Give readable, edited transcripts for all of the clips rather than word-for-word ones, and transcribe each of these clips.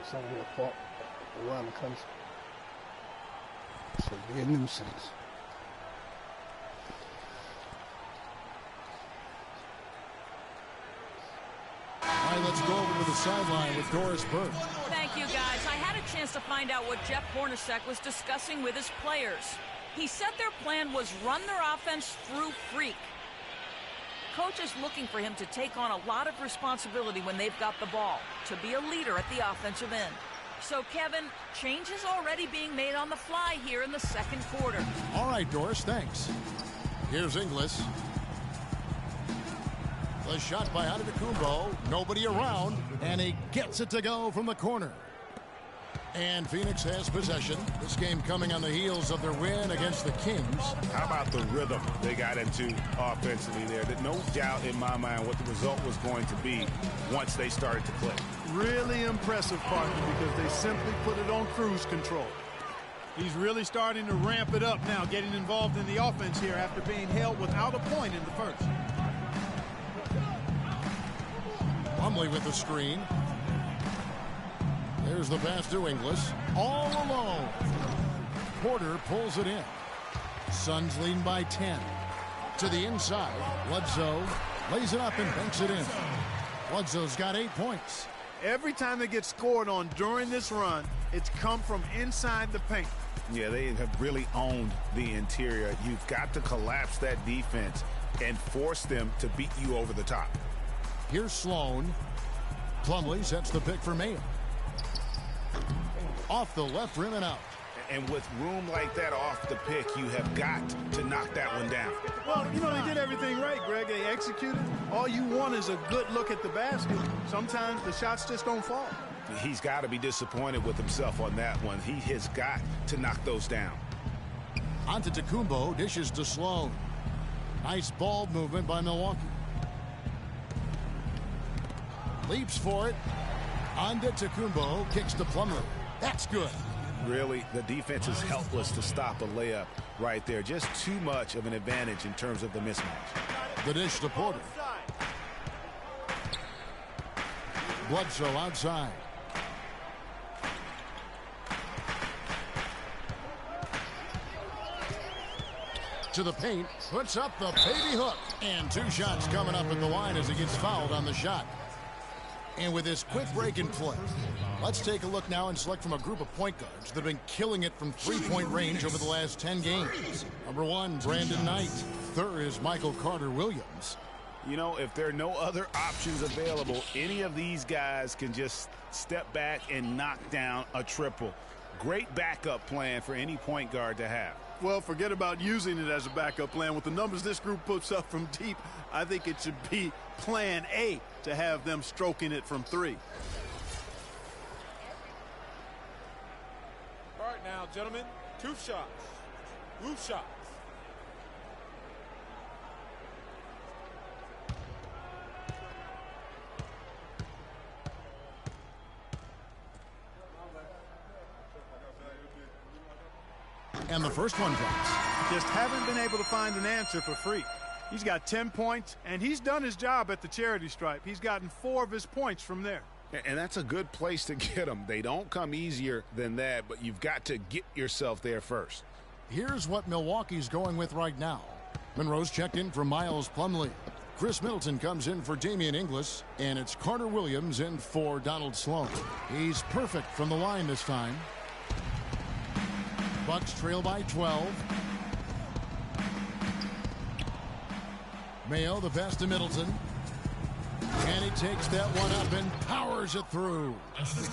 taking some of their fault around the country. So be a nuisance. All right, let's go over to the sideline with Doris Burke. Thank you, guys. I had a chance to find out what Jeff Hornacek was discussing with his players. He said their plan was run their offense through Freak. Coach is looking for him to take on a lot of responsibility when they've got the ball, to be a leader at the offensive end. So, Kevin, change is already being made on the fly here in the second quarter. All right, Doris, thanks. Here's Inglis. The shot by Antetokounmpo. Nobody around, and he gets it to go from the corner. And Phoenix has possession. This game coming on the heels of their win against the Kings. How about the rhythm they got into offensively there? There's no doubt in my mind what the result was going to be once they started to click. Really impressive, partner, because they simply put it on cruise control. He's really starting to ramp it up now, getting involved in the offense here after being held without a point in the first. Plumlee with the screen. There's the pass to Inglis. All alone. Porter pulls it in. Suns leading by 10. To the inside. Bledsoe lays it up and banks it in. Bledsoe's got 8 points. Every time they get scored on during this run, it's come from inside the paint. Yeah, they have really owned the interior. You've got to collapse that defense and force them to beat you over the top. Here's Sloan. Plumlee sets the pick for Mayo. Off the left rim and out. And with room like that off the pick, you have got to knock that one down. Well, you know, they did everything right, Greg. They executed. All you want is a good look at the basket. Sometimes the shots just don't fall. He's got to be disappointed with himself on that one. He has got to knock those down. Antetokounmpo dishes to Sloan. Nice ball movement by Milwaukee. Leaps for it. Antetokounmpo kicks to Plumlee. That's good. Really, the defense is helpless to stop a layup right there. Just too much of an advantage in terms of the mismatch. The dish to Porter. Bledsoe outside. To the paint, puts up the baby hook. And 2 shots coming up at the line as he gets fouled on the shot. And with this quick break in play, let's take a look now and select from a group of point guards that have been killing it from three-point range over the last 10 games. Number 1, Brandon Knight. Third is Michael Carter-Williams. You know, if there are no other options available, any of these guys can just step back and knock down a triple. Great backup plan for any point guard to have. Well, forget about using it as a backup plan. With the numbers this group puts up from deep, I think it should be plan A to have them stroking it from 3. All right now, gentlemen, 2 shots. Loose shots. And the first one drops. Just haven't been able to find an answer for Freak. He's got 10 points, and he's done his job at the charity stripe. He's gotten 4 of his points from there. And that's a good place to get them. They don't come easier than that, but you've got to get yourself there first. Here's what Milwaukee's going with right now. Monroe's checked in for Miles Plumlee. Chris Middleton comes in for Damian Inglis, and it's Carter-Williams in for Donald Sloan. He's perfect from the line this time. Bucks trail by 12. Mayo, the pass to Middleton. And he takes that one up and powers it through.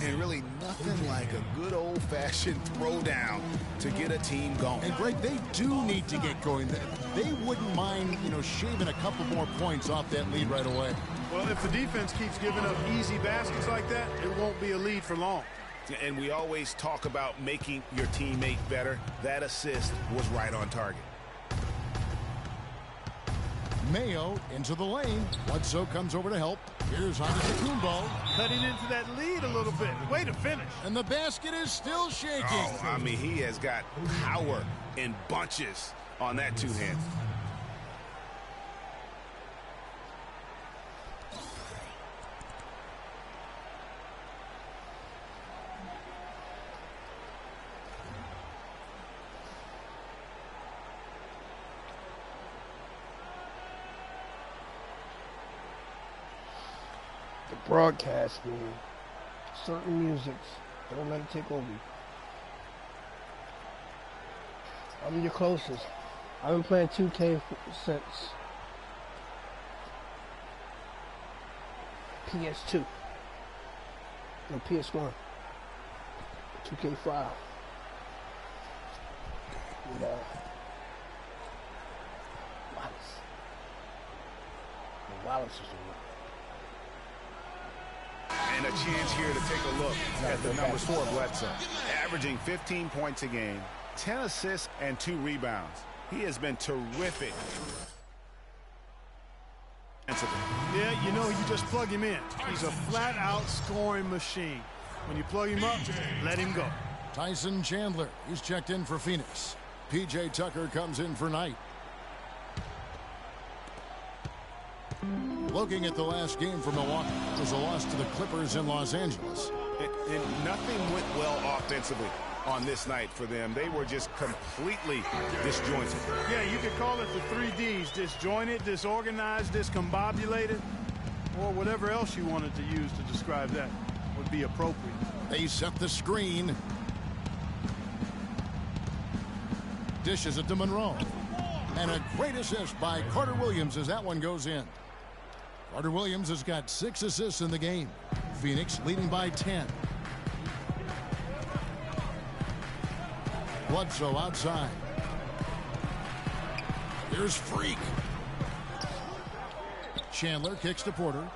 And really nothing like a good old-fashioned throwdown to get a team going. And Greg, they do need to get going. They wouldn't mind, shaving a couple more points off that lead right away. Well, if the defense keeps giving up easy baskets like that, it won't be a lead for long. And we always talk about making your teammate better. That assist was right on target. Mayo into the lane. Bledsoe comes over to help. Here's Antetokounmpo. Cutting into that lead a little bit. Way to finish. And the basket is still shaking. Oh, I mean, he has got power in bunches on that two-hand. broadcasting certain musics. Don't let it take over you. I'm your closest. I've been playing 2K since PS2. No, PS1. 2K5. With Wallace. And Wallace is the one. And a chance here to take a look at the numbers for Bledsoe. Averaging 15 points a game, 10 assists, and 2 rebounds. He has been terrific. Yeah, you know, you just plug him in. He's a flat-out scoring machine. When you plug him up, let him go. Tyson Chandler, he's checked in for Phoenix. P.J. Tucker comes in for Knight. Looking at the last game for Milwaukee, it was a loss to the Clippers in Los Angeles. And nothing went well offensively on this night for them. They were just completely disjointed. Yeah, you could call it the 3 Ds. Disjointed, disorganized, discombobulated, or whatever else you wanted to use to describe that would be appropriate. They set the screen. Dishes it to Monroe. And a great assist by Carter Williams as that one goes in. Carter Williams has got 6 assists in the game. Phoenix leading by 10. Bledsoe outside. Here's Freak. Chandler kicks to Porter.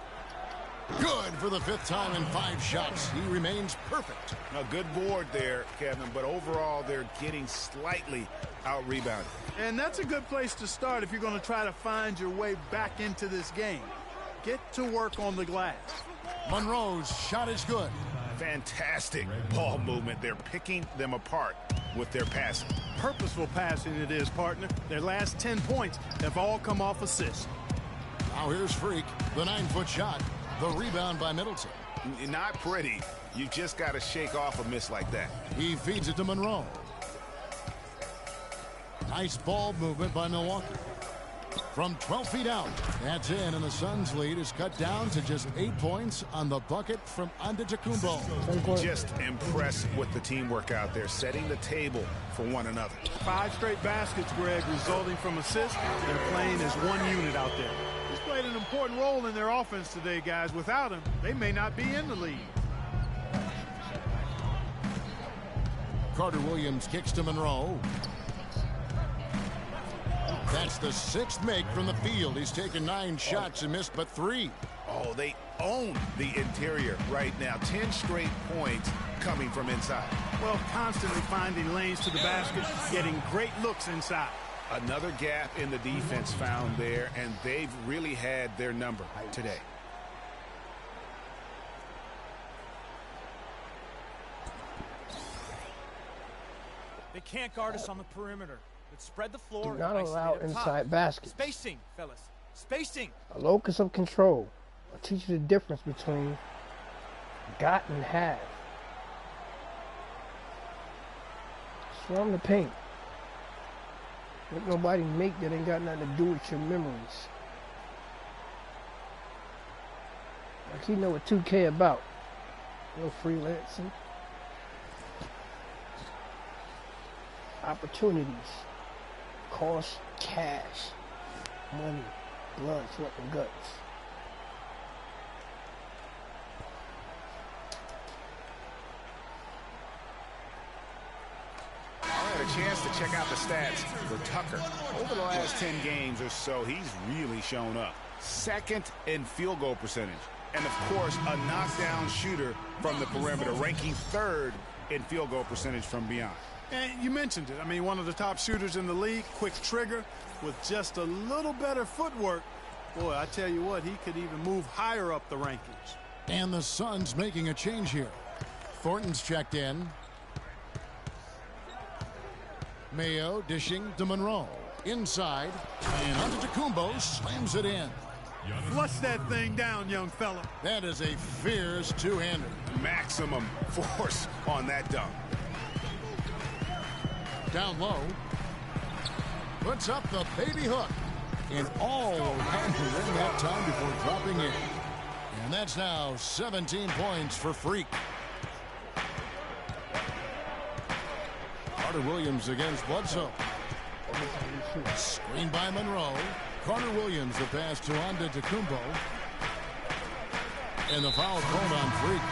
Good for the 5th time in 5 shots. He remains perfect. A good board there, Kevin, but overall they're getting slightly out-rebounded. And that's a good place to start if you're going to try to find your way back into this game. Get to work on the glass. Monroe's shot is good. Fantastic ball movement. They're picking them apart with their passing. Purposeful passing it is, partner. Their last 10 points have all come off assists. Now here's Freak. The 9-foot shot. The rebound by Middleton. Not pretty. You just got to shake off a miss like that. He feeds it to Monroe. Nice ball movement by Milwaukee. From 12 feet out, that's in, and the Suns' lead is cut down to just 8 points on the bucket from Antetokounmpo. Just impressed with the teamwork out there, setting the table for one another. 5 straight baskets, Greg, resulting from assists. They're playing as one unit out there. He's played an important role in their offense today, guys. Without him, they may not be in the lead. Carter Williams kicks to Monroe. That's the 6th make from the field. He's taken 9 shots and missed but 3. Oh, they own the interior right now. 10 straight points coming from inside. Well, constantly finding lanes to the basket, getting great looks inside. Another gap in the defense found there, and they've really had their number today. They can't guard us on the perimeter. Let's spread the floor. Do not allow inside baskets. Spacing, fellas. Spacing. A locus of control will teach you the difference between got and have. Swarm the paint. Let nobody make that ain't got nothing to do with your memories. Like you know what 2K about. No freelancing. Opportunities. Cost cash. Money. Blood, sweat, and guts. I had a chance to check out the stats for Tucker. Over the last 10 games or so, he's really shown up. 2nd in field goal percentage. And, of course, a knockdown shooter from the perimeter, ranking 3rd in field goal percentage from beyond. And you mentioned it. I mean, one of the top shooters in the league, quick trigger, with just a little better footwork. Boy, I tell you what, he could even move higher up the rankings. And the Suns making a change here. Thornton's checked in. Mayo dishing to Monroe. Inside, and Antetokounmpo slams it in. Flush that thing down, young fella. That is a fierce two-hander. Maximum force on that dunk. Down low. Puts up the baby hook. And all around to win that time before dropping in. And And that's now 17 points for Freak. Carter Williams against Bledsoe. Screen by Monroe. Carter Williams, the pass to Antetokounmpo. And the foul called on Freak.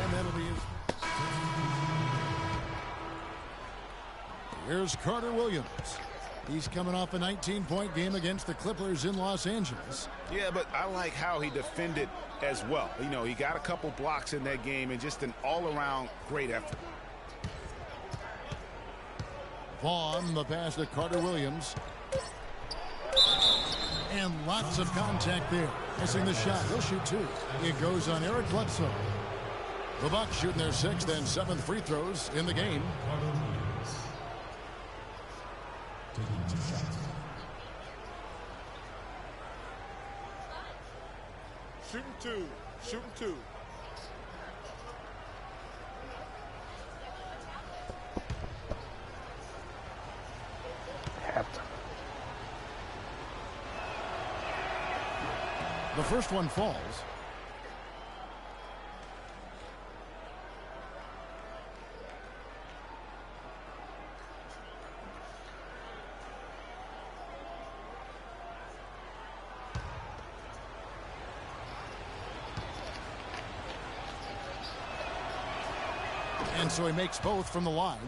And that'll be his. Here's Carter Williams. He's coming off a 19-point game against the Clippers in Los Angeles. Yeah, but I like how he defended as well. You know, he got a couple blocks in that game and just an all-around great effort. Vaughn, the pass to Carter Williams. And lots of contact there. Missing the shot. He'll shoot two. It goes on Eric Bledsoe. The Bucks shooting their 6th and 7th free throws in the game. Shooting two. Shooting two. The first one falls. And so he makes both from the line.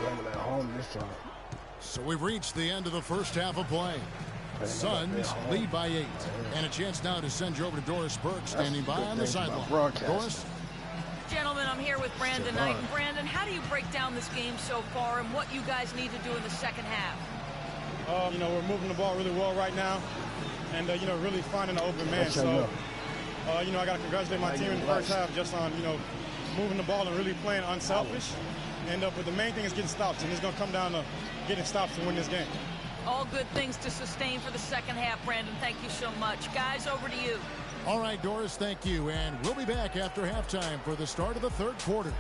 At home this time. So we've reached the end of the first half of play. Suns lead by 8. And a chance now to send you over to Doris Burke, standing by on the sideline. Doris? Gentlemen, I'm here with Brandon Knight. And Brandon, how do you break down this game so far and what you guys need to do in the second half? You know, we're moving the ball really well right now. And, you know, really finding an open man. So, you know, I got to congratulate my team in the first half just on, you know, moving the ball and really playing unselfish. And but the main thing is getting stops, and it's going to come down to getting stops to win this game. All good things to sustain for the second half, Brandon. Thank you so much. Guys, over to you. All right, Doris, thank you. And we'll be back after halftime for the start of the third quarter.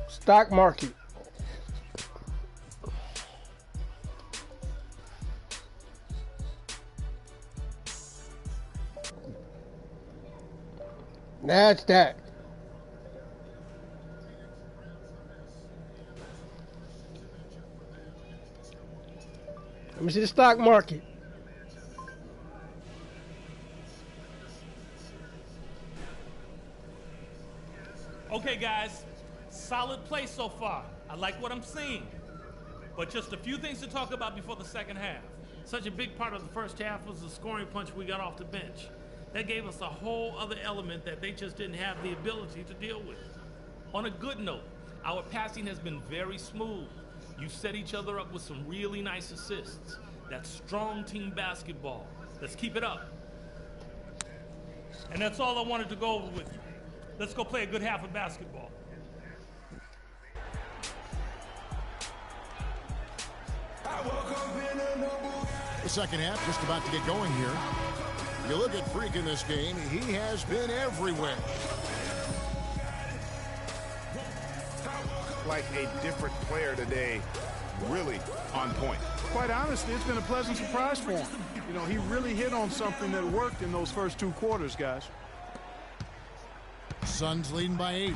Stock market. That's that. Let me see the stock market. Okay, guys, solid play so far. I like what I'm seeing. But just a few things to talk about before the second half. Such a big part of the first half was the scoring punch we got off the bench. That gave us a whole other element that they just didn't have the ability to deal with. On a good note, our passing has been very smooth. You set each other up with some really nice assists. That's strong team basketball. Let's keep it up. And that's all I wanted to go over with you. Let's go play a good half of basketball. The second half just about to get going here. You look at Freak in this game, he has been everywhere. Like a different player today, really on point. Quite honestly, it's been a pleasant surprise for him. You know, he really hit on something that worked in those first 2 quarters, guys. Suns leading by 8.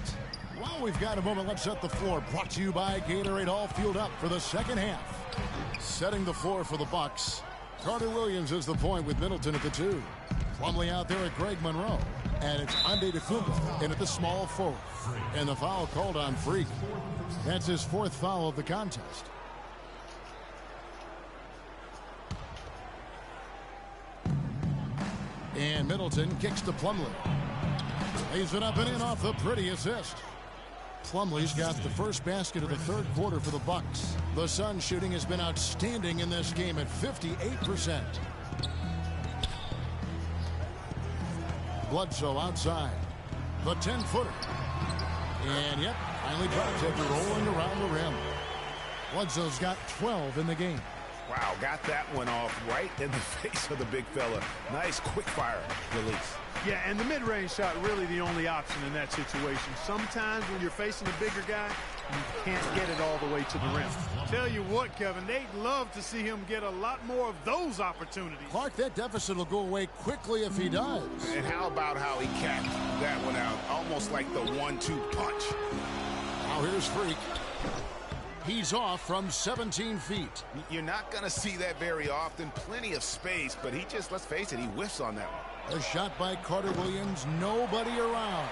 While we've got a moment, let's set the floor. Brought to you by Gatorade, all fueled up for the second half. Setting the floor for the Bucks. Carter Williams is the point with Middleton at the 2. Plumlee out there at Greg Monroe. And it's Antetokounmpo in at the small forward. And the foul called on Freak. That's his 4th foul of the contest. And Middleton kicks to Plumlee. Lays it up and in off the pretty assist. Plumlee's got the first basket of the third quarter for the Bucks. The Suns shooting has been outstanding in this game at 58%. Bledsoe outside. The 10-footer. And yep, finally drops after rolling around the rim. Bledsoe's got 12 in the game. Wow, got that one off right in the face of the big fella. Nice quick fire release. Yeah, and the mid-range shot really the only option in that situation. Sometimes when you're facing a bigger guy, you can't get it all the way to the rim. Tell you what, Kevin, they'd love to see him get a lot more of those opportunities. Clark, that deficit will go away quickly if he does. And how about how he capped that one out? Almost like the 1-2 punch. Now here's Freak. He's off from 17 feet. You're not going to see that very often. Plenty of space, but he just, let's face it, he whiffs on that one. A shot by Carter Williams. Nobody around.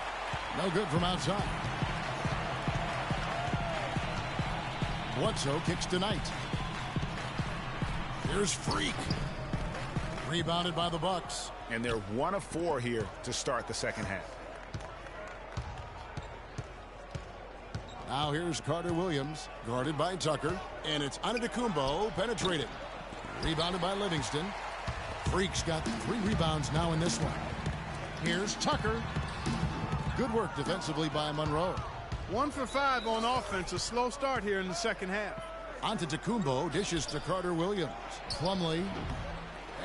No good from outside. Bledsoe kicks to Knight. Here's Freak. Rebounded by the Bucks. And they're 1 of 4 here to start the second half. Now here's Carter Williams, guarded by Tucker. And it's Antetokounmpo penetrating. Rebounded by Livingston. Freak's got 3 rebounds now in this one. Here's Tucker. Good work defensively by Monroe. 1 for 5 on offense. A slow start here in the second half. Antetokounmpo dishes to Carter Williams. Plumlee.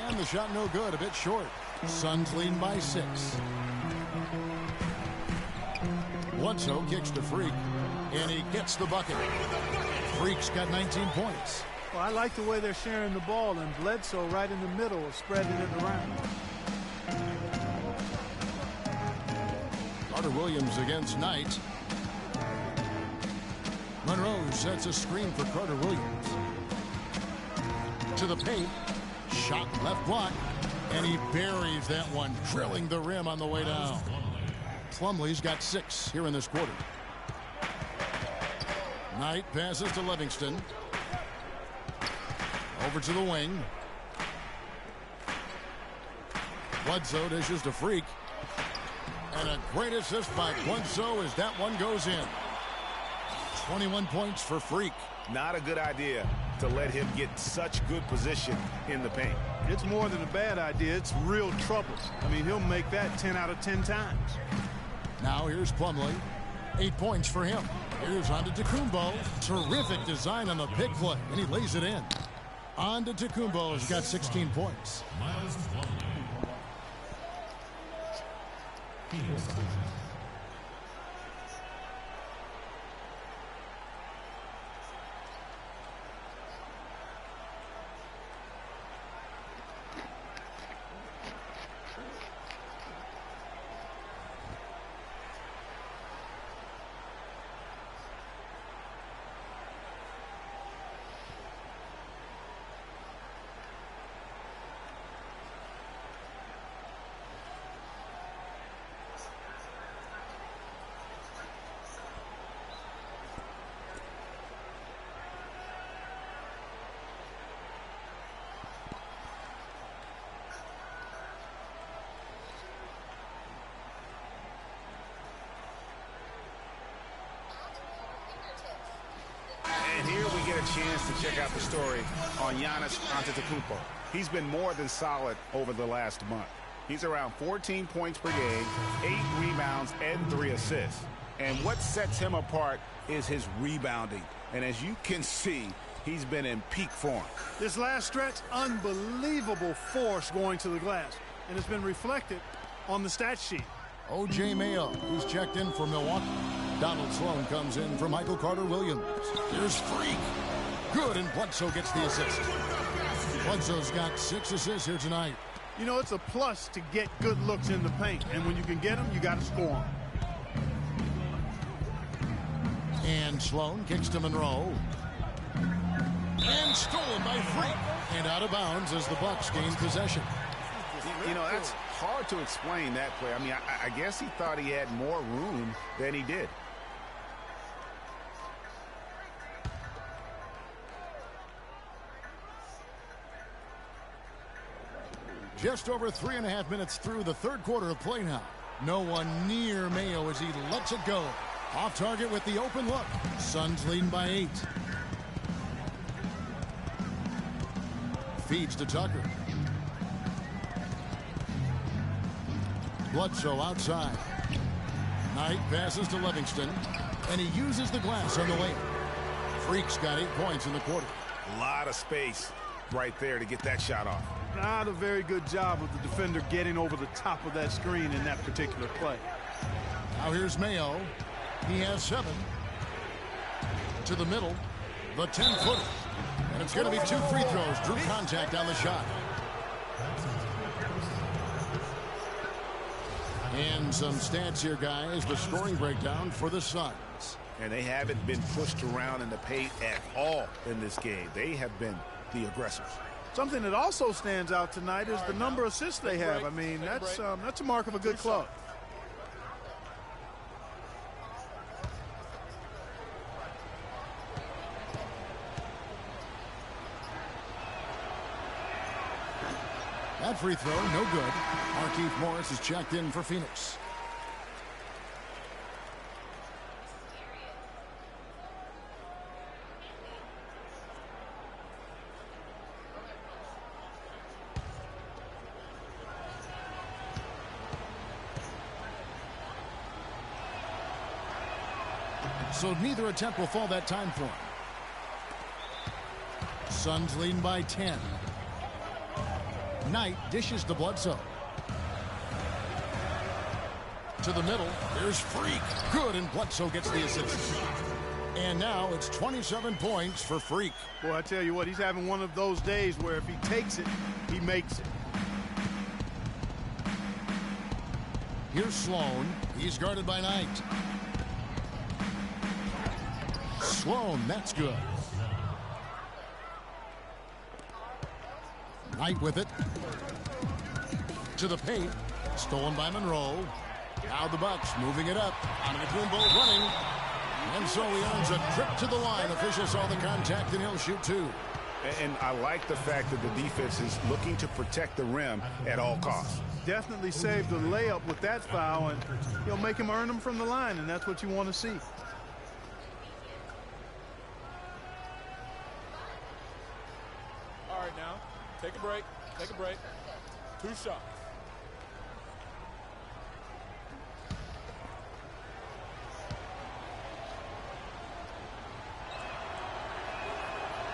And the shot no good, a bit short. Suns leading by 6. Bledsoe kicks to Freak. And he gets the bucket. Freak's got 19 points. Well, I like the way they're sharing the ball, and Bledsoe right in the middle of spreading it around. Carter Williams against Knight. Monroe sets a screen for Carter Williams. To the paint. Shot left block. And he buries that one, drilling the rim on the way down. Plumlee's got 6 here in this quarter. Knight passes to Livingston. Over to the wing. Bledsoe dishes to Freak. And a great assist by Bledsoe as that one goes in. 21 points for Freak. Not a good idea to let him get such good position in the paint. It's more than a bad idea. It's real trouble. I mean, he'll make that 10 out of 10 times. Now here's Plumlee. 8 points for him. Here's Antetokounmpo. Terrific design on the big play, and he lays it in. Antetokounmpo has got 16 points. And here we get a chance to check out the story on Giannis Antetokounmpo. He's been more than solid over the last month. He's around 14 points per game, 8 rebounds, and 3 assists. And what sets him apart is his rebounding. And as you can see, he's been in peak form. This last stretch, unbelievable force going to the glass. And it's been reflected on the stat sheet. O.J. Mayo, who's checked in for Milwaukee. Donald Sloan comes in for Michael Carter Williams. Here's Freak. Good, and Bledsoe gets the assist. Bledsoe's got 6 assists here tonight. You know, it's a plus to get good looks in the paint. And when you can get them, you got to score them. And Sloan kicks to Monroe. And stolen by Freak. And out of bounds as the Bucks gain possession. You know, that's hard to explain that play. I mean, I guess he thought he had more room than he did. Just over 3.5 minutes through the third quarter of play now. No one near Mayo as he lets it go. Off target with the open look. Suns leading by 8. Feeds to Tucker. Bledsoe outside. Knight passes to Livingston. And he uses the glass on the lane. Freak's got 8 points in the quarter. A lot of space right there to get that shot off. Not a very good job of the defender getting over the top of that screen in that particular play. Now here's Mayo. He has 7. To the middle, the 10-footer. And it's going to be 2 free throws. Drew contact on the shot. And some stats here, guys. The scoring breakdown for the Suns. And they haven't been pushed around in the paint at all in this game. They have been the aggressors. Something that also stands out tonight is the number of assists they have. I mean, that's a mark of a good club. That free throw, no good. Markieff Morris is checked in for Phoenix. So neither attempt will fall that time for him. Suns leading by 10. Knight dishes to Bledsoe. To the middle. There's Freak. Good, and Bledsoe gets the assist. And now it's 27 points for Freak. Boy, I tell you what, he's having one of those days where if he takes it, he makes it. Here's Sloan. He's guarded by Knight. Sloan, that's good. Knight with it. To the paint. Stolen by Monroe. Now the Bucks moving it up. Antetokounmpo running. And so he earns a trip to the line. Official saw the contact and he'll shoot 2. And I like the fact that the defense is looking to protect the rim at all costs. Definitely saved the layup with that foul, and he'll make him earn them from the line, and that's what you want to see. All right, now, take a break. Take a break. 2 shots.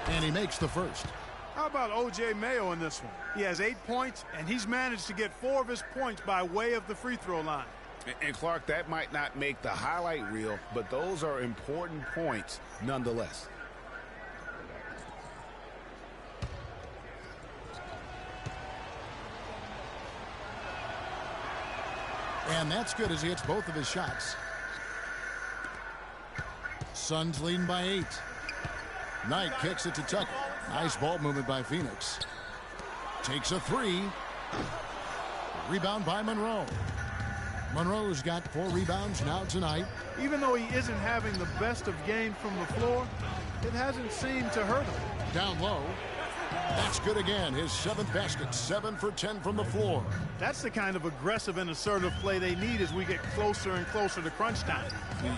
And he makes the first. How about O.J. Mayo in this one? He has 8 points, and he's managed to get 4 of his points by way of the free throw line. And Clark, that might not make the highlight reel, but those are important points nonetheless. And that's good as he hits both of his shots. Suns leading by 8. Knight kicks it to Tucker. Nice ball movement by Phoenix. Takes a 3. Rebound by Monroe. Monroe's got 4 rebounds now tonight. Even though he isn't having the best of games from the floor, it hasn't seemed to hurt him. Down low. That's good again. His 7th basket. 7 for 10 from the floor. That's the kind of aggressive and assertive play they need as we get closer and closer to crunch time.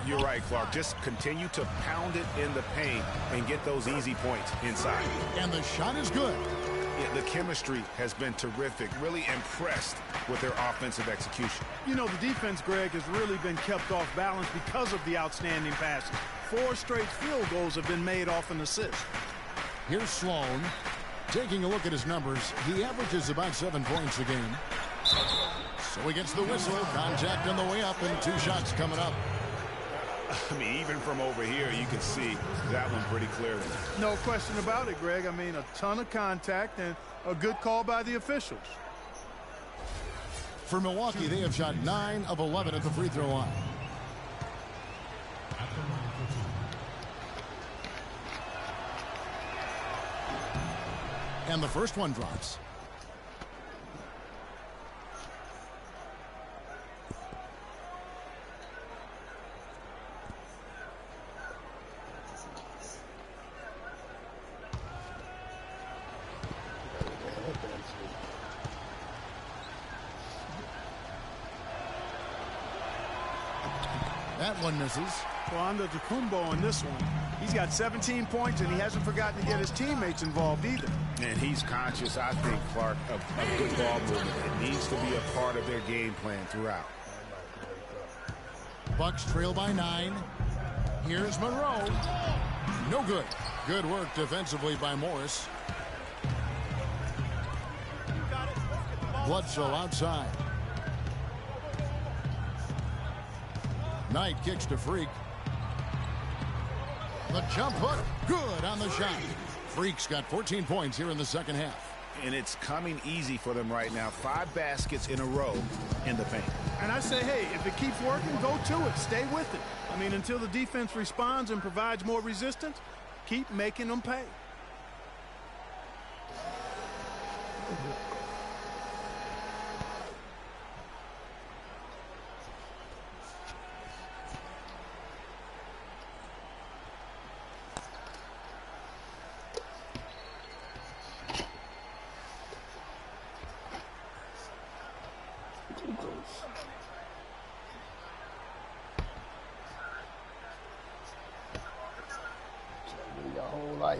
You're right, Clark. Just continue to pound it in the paint and get those easy points inside. And the shot is good. Yeah, the chemistry has been terrific. Really impressed with their offensive execution. You know, the defense, Greg, has really been kept off balance because of the outstanding passes. 4 straight field goals have been made off an assist. Here's Sloan. Taking a look at his numbers, he averages about 7 points a game. So he gets the whistle. Contact on the way up and 2 shots coming up. I mean, even from over here, you can see that one pretty clearly. No question about it, Greg. I mean, a ton of contact and a good call by the officials. For Milwaukee, they have shot 9 of 11 at the free throw line. And the first one drops. That one misses. Well, Antetokounmpo in this one, he's got 17 points, and he hasn't forgotten to get his teammates involved either. And he's conscious, I think, Clark, of good ball movement. It needs to be a part of their game plan throughout. Bucks trail by 9. Here's Monroe. No good. Good work defensively by Morris. Bledsoe outside. Knight kicks to Freak. The jump hook, good on the shot. Freak's got 14 points here in the second half. And it's coming easy for them right now. 5 baskets in a row in the paint. And I say, hey, if it keeps working, go to it. Stay with it. I mean, until the defense responds and provides more resistance, keep making them pay. Your whole life.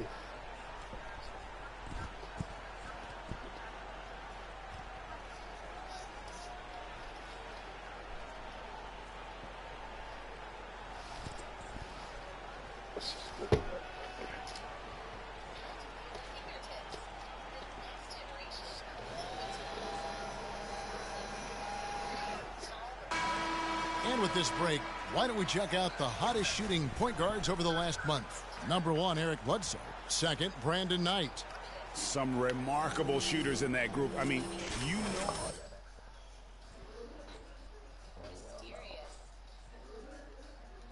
And with this break, why don't we check out the hottest shooting point guards over the last month? Number 1, Eric Bledsoe. Second, Brandon Knight. Some remarkable shooters in that group. I mean, you know.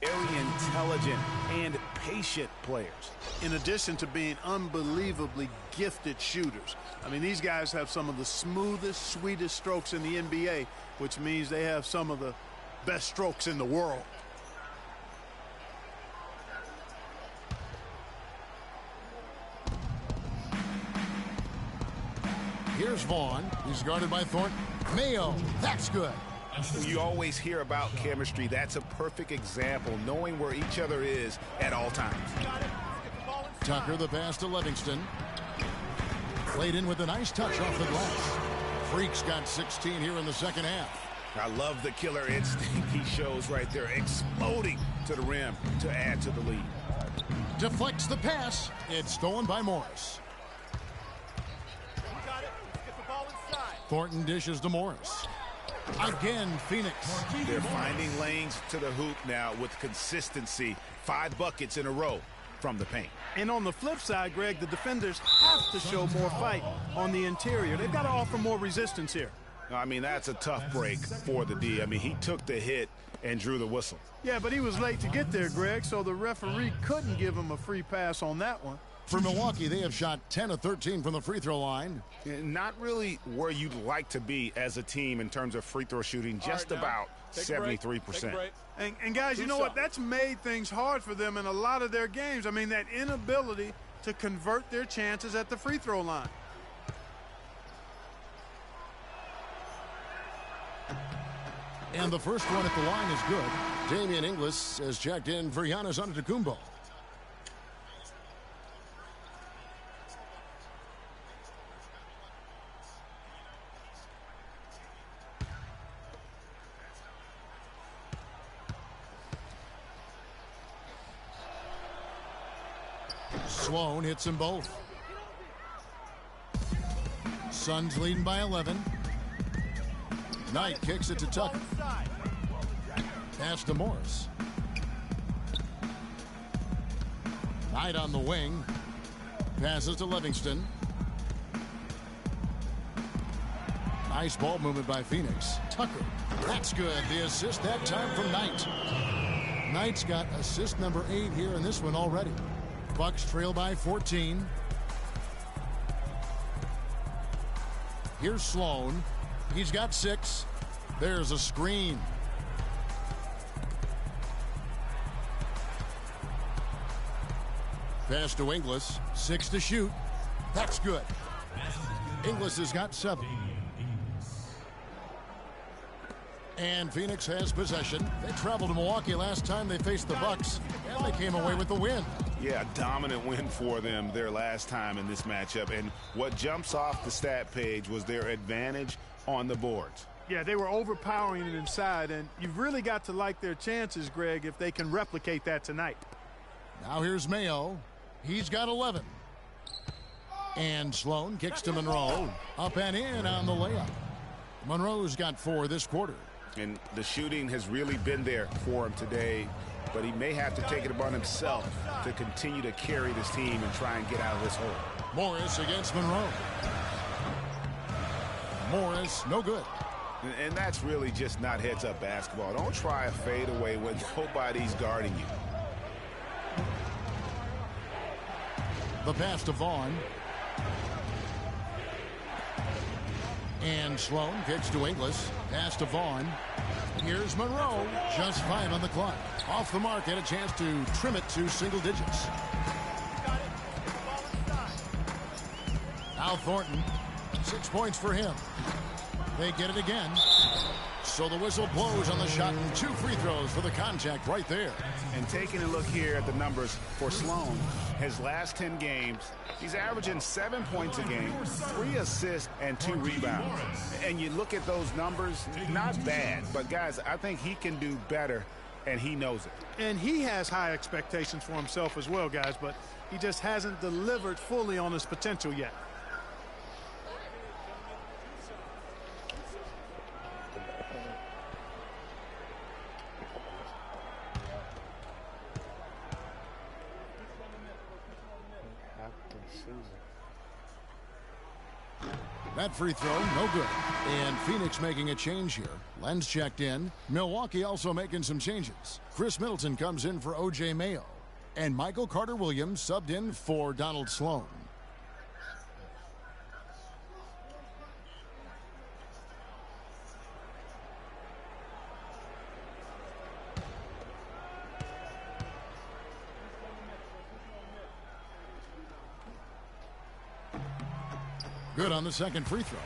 Very intelligent and patient players. In addition to being unbelievably gifted shooters. I mean, these guys have some of the smoothest, sweetest strokes in the NBA, which means they have some of the best strokes in the world. Here's Vaughn. He's guarded by Thornton. Mayo. That's good. You always hear about chemistry. That's a perfect example, knowing where each other is at all times. Tucker, the pass to Livingston. Played in with a nice touch off the glass. Freak's got 16 here in the second half. I love the killer instinct he shows right there, exploding to the rim to add to the lead. Deflects the pass. It's stolen by Morris. Thornton dishes to Morris. Again, Phoenix. They're finding lanes to the hoop now with consistency. 5 buckets in a row from the paint. And on the flip side, Greg, the defenders have to show more fight on the interior. They've got to offer more resistance here. I mean, that's a tough break for the D. I mean, he took the hit and drew the whistle. Yeah, but he was late to get there, Greg, so the referee couldn't give him a free pass on that one. For Milwaukee, they have shot 10 of 13 from the free throw line. Not really where you'd like to be as a team in terms of free throw shooting, just about 73%. And guys, you know what? That's made things hard for them in a lot of their games. I mean, that inability to convert their chances at the free throw line. And the first one at the line is good. Damian Inglis has checked in for Giannis Antetokounmpo. Sloan hits them both. Suns leading by 11. Knight kicks it to Tucker. Pass to Morris. Knight on the wing. Passes to Livingston. Nice ball movement by Phoenix. Tucker. That's good. The assist that time from Knight. Knight's got assist number 8 here in this one already. Bucks trail by 14. Here's Sloan. He's got 6. There's a screen. Pass to Inglis. 6 to shoot. That's good. Inglis has got 7. And Phoenix has possession. They traveled to Milwaukee last time they faced the Bucks, and they came away with the win. Yeah, a dominant win for them their last time in this matchup. And what jumps off the stat page was their advantage on the boards. Yeah, they were overpowering it inside, and you've really got to like their chances, Greg, if they can replicate that tonight. Now here's Mayo. He's got 11. And Sloan kicks to Monroe. Up and in on the layup. Monroe's got 4 this quarter. And the shooting has really been there for him today, but he may have to take it upon himself to continue to carry this team and try and get out of this hole. Morris against Monroe. Morris, no good. And that's really just not heads-up basketball. Don't try a fadeaway when nobody's guarding you. The pass to Vaughn. And Sloan kicks to Inglis. Pass to Vaughn. Here's Monroe. Just 5 on the clock. Off the mark and a chance to trim it to single digits. Al Thornton. 6 points for him. They get it again. So the whistle blows on the shot and 2 free throws for the contact right there. And taking a look here at the numbers for Sloan, his last 10 games, he's averaging 7 points a game, 3 assists, and 2 rebounds. And you look at those numbers, not bad. But, guys, I think he can do better, and he knows it. And he has high expectations for himself as well, guys, but he just hasn't delivered fully on his potential yet. That free throw, no good. And Phoenix making a change here. Lenz checked in. Milwaukee also making some changes. Chris Middleton comes in for O.J. Mayo. And Michael Carter-Williams subbed in for Donald Sloan. Good on the second free throw.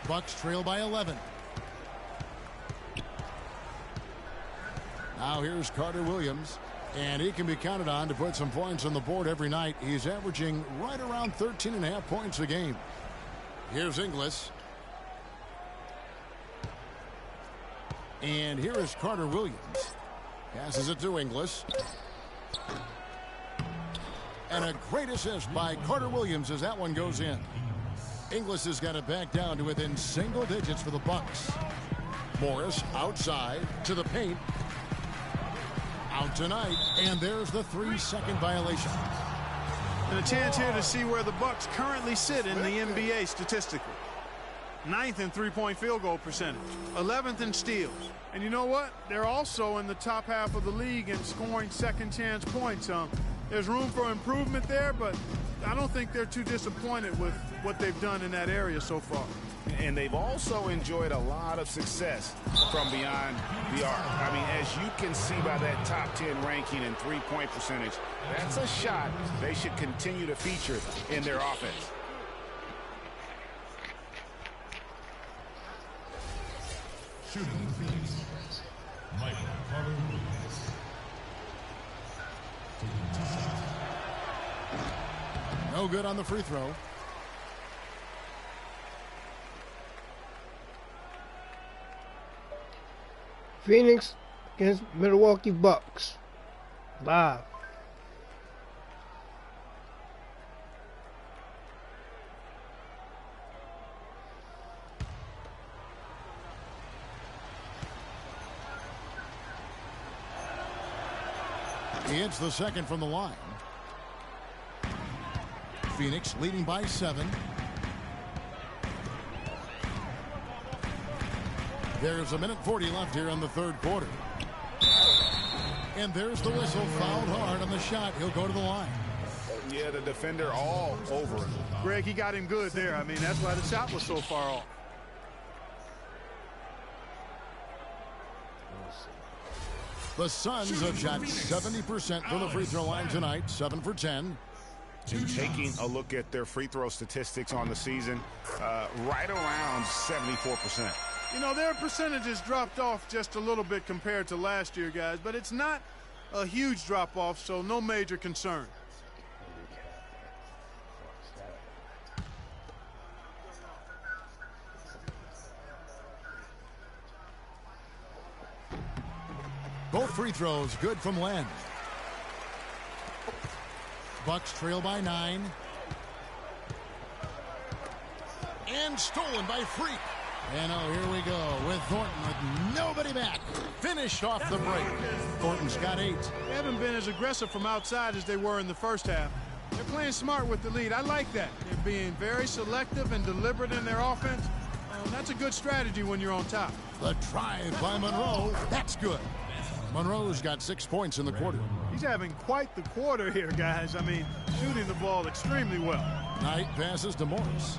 Bucks trail by 11. Now here's Carter-Williams, and he can be counted on to put some points on the board every night. He's averaging right around 13.5 points a game. Here's Inglis. And here is Carter-Williams. Passes it to Inglis. And a great assist by Carter-Williams as that one goes in. Inglis has got it back down to within single digits for the Bucks. Morris outside to the paint. Out tonight, and there's the 3-second violation. And a chance here to see where the Bucks currently sit in the NBA statistically. 9th in three-point field goal percentage, 11th in steals. And you know what? They're also in the top half of the league in scoring second chance points. There's room for improvement there, but I don't think they're too disappointed with what they've done in that area so far. And they've also enjoyed a lot of success from beyond the arc. I mean, as you can see by that top 10 ranking and three-point percentage, that's a shot they should continue to feature in their offense. Shooting Phoenix, Michael Carter-Williams. No good on the free throw. Phoenix against Milwaukee Bucks. Live. He hits the second from the line. Phoenix leading by 7. There's 1:40 left here in the third quarter. And there's the whistle. Fouled hard on the shot. He'll go to the line. Yeah, the defender all over him. Greg, he got him good there. I mean, that's why the shot was so far off. The Suns have shot 70% from the free throw line tonight. 7 for 10. And taking a look at their free throw statistics on the season, right around 74%. You know, their percentages dropped off just a little bit compared to last year, guys, but it's not a huge drop-off, so no major concern. Both free throws good from Len. Bucks trail by 9. and stolen by Freak. And oh, here we go with Thornton with nobody back. Finished off the break. Thornton's got 8. They haven't been as aggressive from outside as they were in the first half. They're playing smart with the lead. I like that. They're being very selective and deliberate in their offense. That's a good strategy when you're on top. The drive by Monroe. That's good. Monroe's got 6 points in the quarter. He's having quite the quarter here, guys. I mean, shooting the ball extremely well. Knight passes to Morris.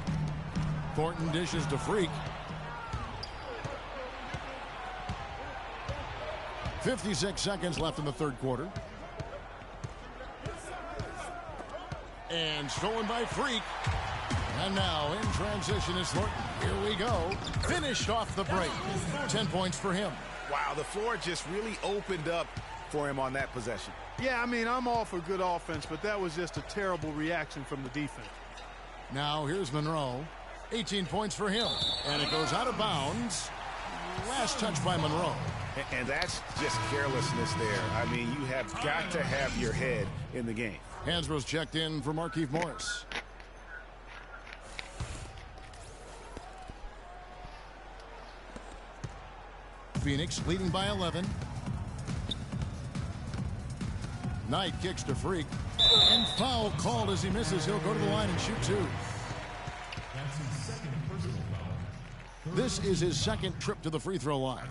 Thornton dishes to Freak. 56 seconds left in the third quarter. And stolen by Freak. And now in transition is Thornton. Here we go. Finished off the break. 10 points for him. Wow, the floor just really opened up for him on that possession. Yeah, I mean, I'm all for good offense, but that was just a terrible reaction from the defense. Now here's Monroe. 18 points for him. And it goes out of bounds. Last touch by Monroe. And that's just carelessness there. I mean, you have got to have your head in the game. Hansbrough's checked in for Markieff Morris. Phoenix leading by 11. Knight kicks to Freak. And foul called as he misses. He'll go to the line and shoot 2. That's his second personal foul. This is his second trip to the free throw line.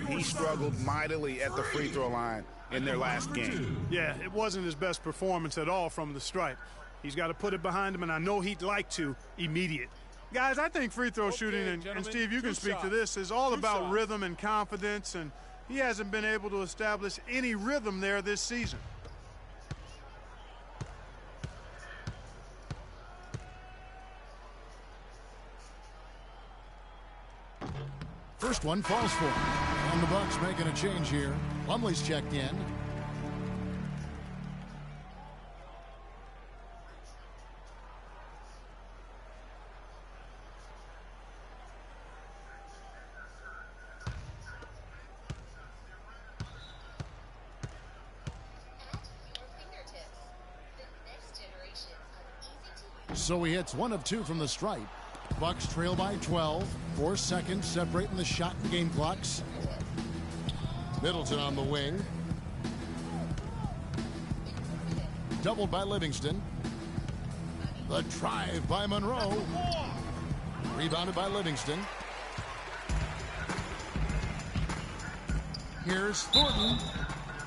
He struggled mightily at the free throw line in their last game. Yeah, it wasn't his best performance at all from the stripe. He's got to put it behind him, and I know he'd like to immediate. Guys, I think free throw shooting, and Steve, you can speak to this, is all about rhythm and confidence, and he hasn't been able to establish any rhythm there this season. First one falls for him. And the Bucks making a change here. Lumley's checked in. So he hits 1 of 2 from the stripe. Bucks trail by 12. 4 seconds separating the shot and game clocks. Middleton on the wing. Doubled by Livingston. The drive by Monroe. Rebounded by Livingston. Here's Thornton.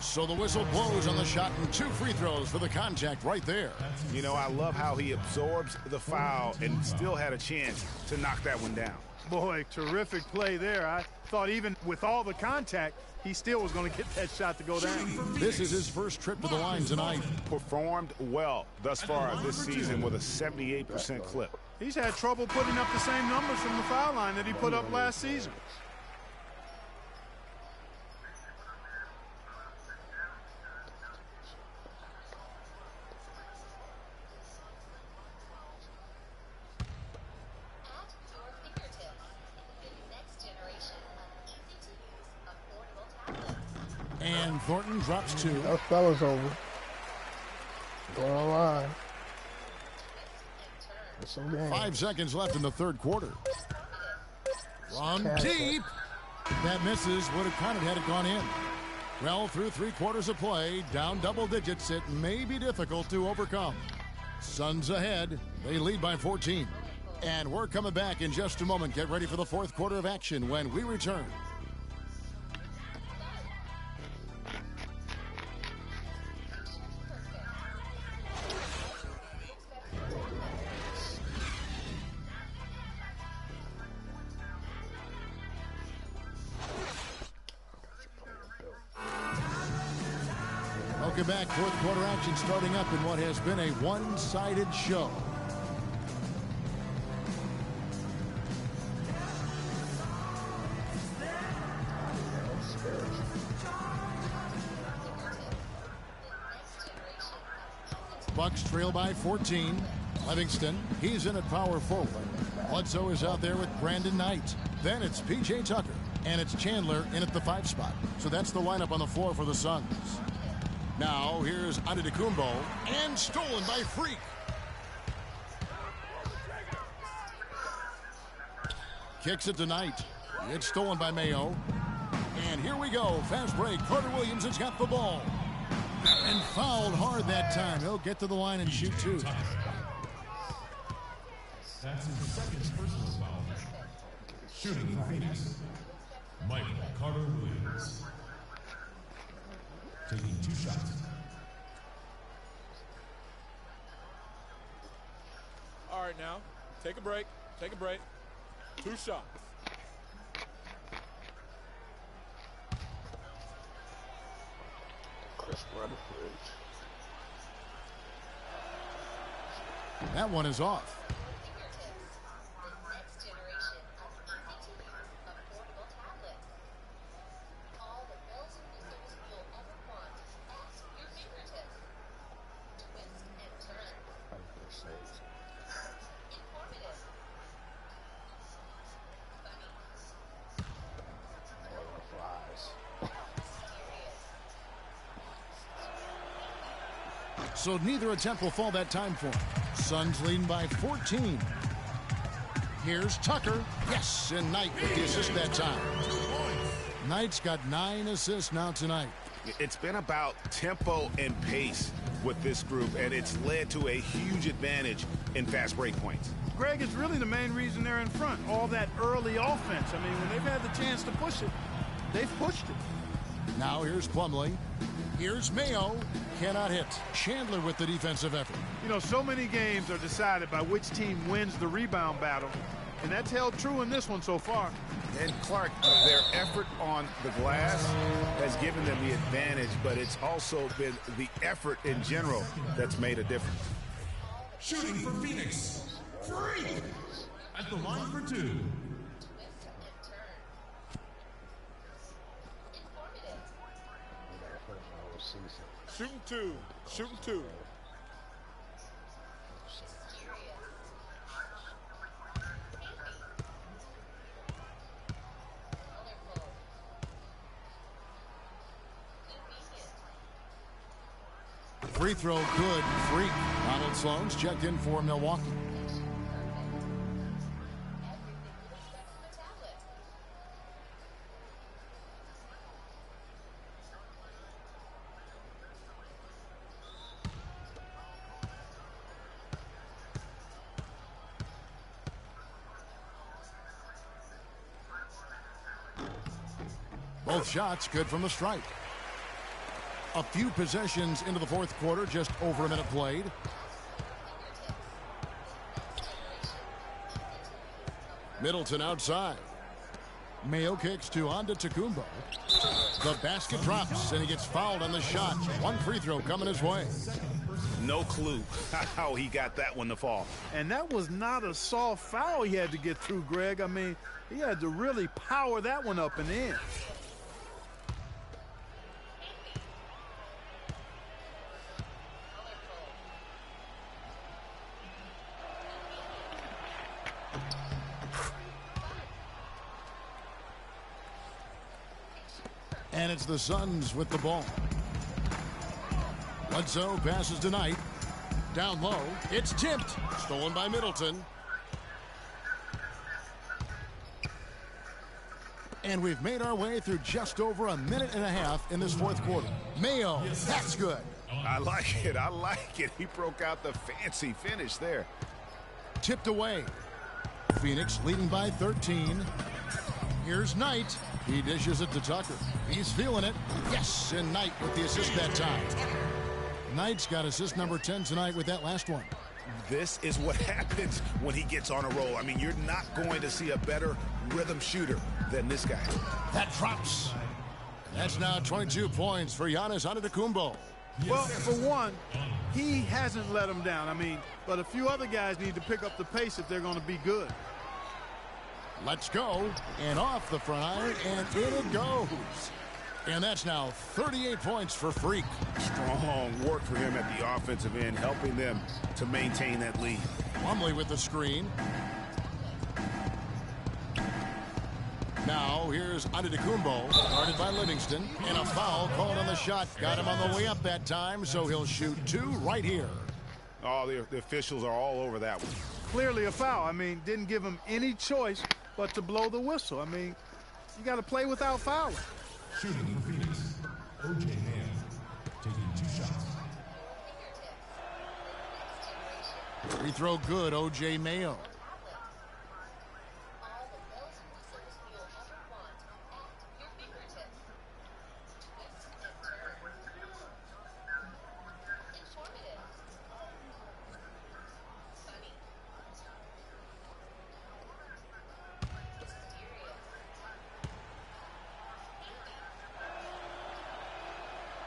So the whistle blows on the shot and 2 free throws for the contact right there. You know, I love how he absorbs the foul and still had a chance to knock that one down. Boy, terrific play there. I thought even with all the contact, he still was going to get that shot to go down. This is his first trip to the line tonight. Performed well thus far this season with a 78% clip. He's had trouble putting up the same numbers from the foul line that he put up last season. And Thornton drops 2. That fella's over. Going online. Some game. 5 seconds left in the third quarter. From deep. That misses. Would have counted had it gone in. Well, through 3 quarters of play, down double digits, it may be difficult to overcome. Suns ahead. They lead by 14. And we're coming back in just a moment. Get ready for the fourth quarter of action when we return. Welcome back. Fourth quarter action starting up in what has been a one-sided show. Bucks trail by 14. Livingston, he's in at power forward. Bledsoe is out there with Brandon Knight. Then it's P.J. Tucker, and it's Chandler in at the 5 spot. So that's the lineup on the floor for the Suns. Now here's Antetokounmpo, and stolen by Freak. Kicks it to Knight. It's stolen by Mayo. And here we go. Fast break. Carter Williams has got the ball. And fouled hard that time. He'll get to the line and shoot two. That's his second personal foul. Shooting for Phoenix, Michael Carter Williams. Taking 2 shots. All right, now, take a break. Take a break. 2 shots. That one is off. So neither attempt will fall that time for him. Suns leading by 14. Here's Tucker. Yes, and Knight with the assist that time. Knight's got 9 assists now tonight. It's been about tempo and pace with this group, and it's led to a huge advantage in fast break points. Greg, is really the main reason they're in front. All that early offense. I mean, when they've had the chance to push it, they've pushed it. Now here's Plumlee. Here's Mayo. Cannot hit. Chandler with the defensive effort. You know, so many games are decided by which team wins the rebound battle, and that's held true in this one so far. And Clark, their effort on the glass has given them the advantage, but it's also been the effort in general that's made a difference. Shooting for Phoenix, Freak at the line for 2. Shooting 2. Shooting 2. Free throw good. Freak. Donald Sloan's checked in for Milwaukee. Both shots good from the stripe. A few possessions into the fourth quarter, just over a minute played. Middleton outside. Mayo kicks to Antetokounmpo. The basket drops, and he gets fouled on the shot. One free throw coming his way. No clue how he got that one to fall. And that was not a soft foul he had to get through, Greg. I mean, he had to really power that one up and in. And it's the Suns with the ball. Bledsoe passes to Knight. Down low. It's tipped. Stolen by Middleton. And we've made our way through just over a minute and a half in this fourth quarter. Mayo, that's good. I like it. I like it. He broke out the fancy finish there. Tipped away. Phoenix leading by 13. Here's Knight. He dishes it to Tucker. He's feeling it. Yes, and Knight with the assist that time. Knight's got assist number 10 tonight with that last one. This is what happens when he gets on a roll. I mean, you're not going to see a better rhythm shooter than this guy. That drops. That's now 22 points for Giannis Antetokounmpo. Well, for one, he hasn't let him down. I mean, but a few other guys need to pick up the pace if they're going to be good. Let's go. And off the front iron, and in it goes. And that's now 38 points for Freak. Strong work for him at the offensive end, helping them to maintain that lead. Plumlee with the screen. Now here's Antetokounmpo, guarded by Livingston, and a foul called on the shot. Got him on the way up that time, so he'll shoot 2 right here. Oh, the officials are all over that one. Clearly a foul. I mean, didn't give him any choice but to blow the whistle. I mean, you got to play without fouling. Shooting for Phoenix, O.J. Mayo, taking 2 shots. Free throw good, O.J. Mayo.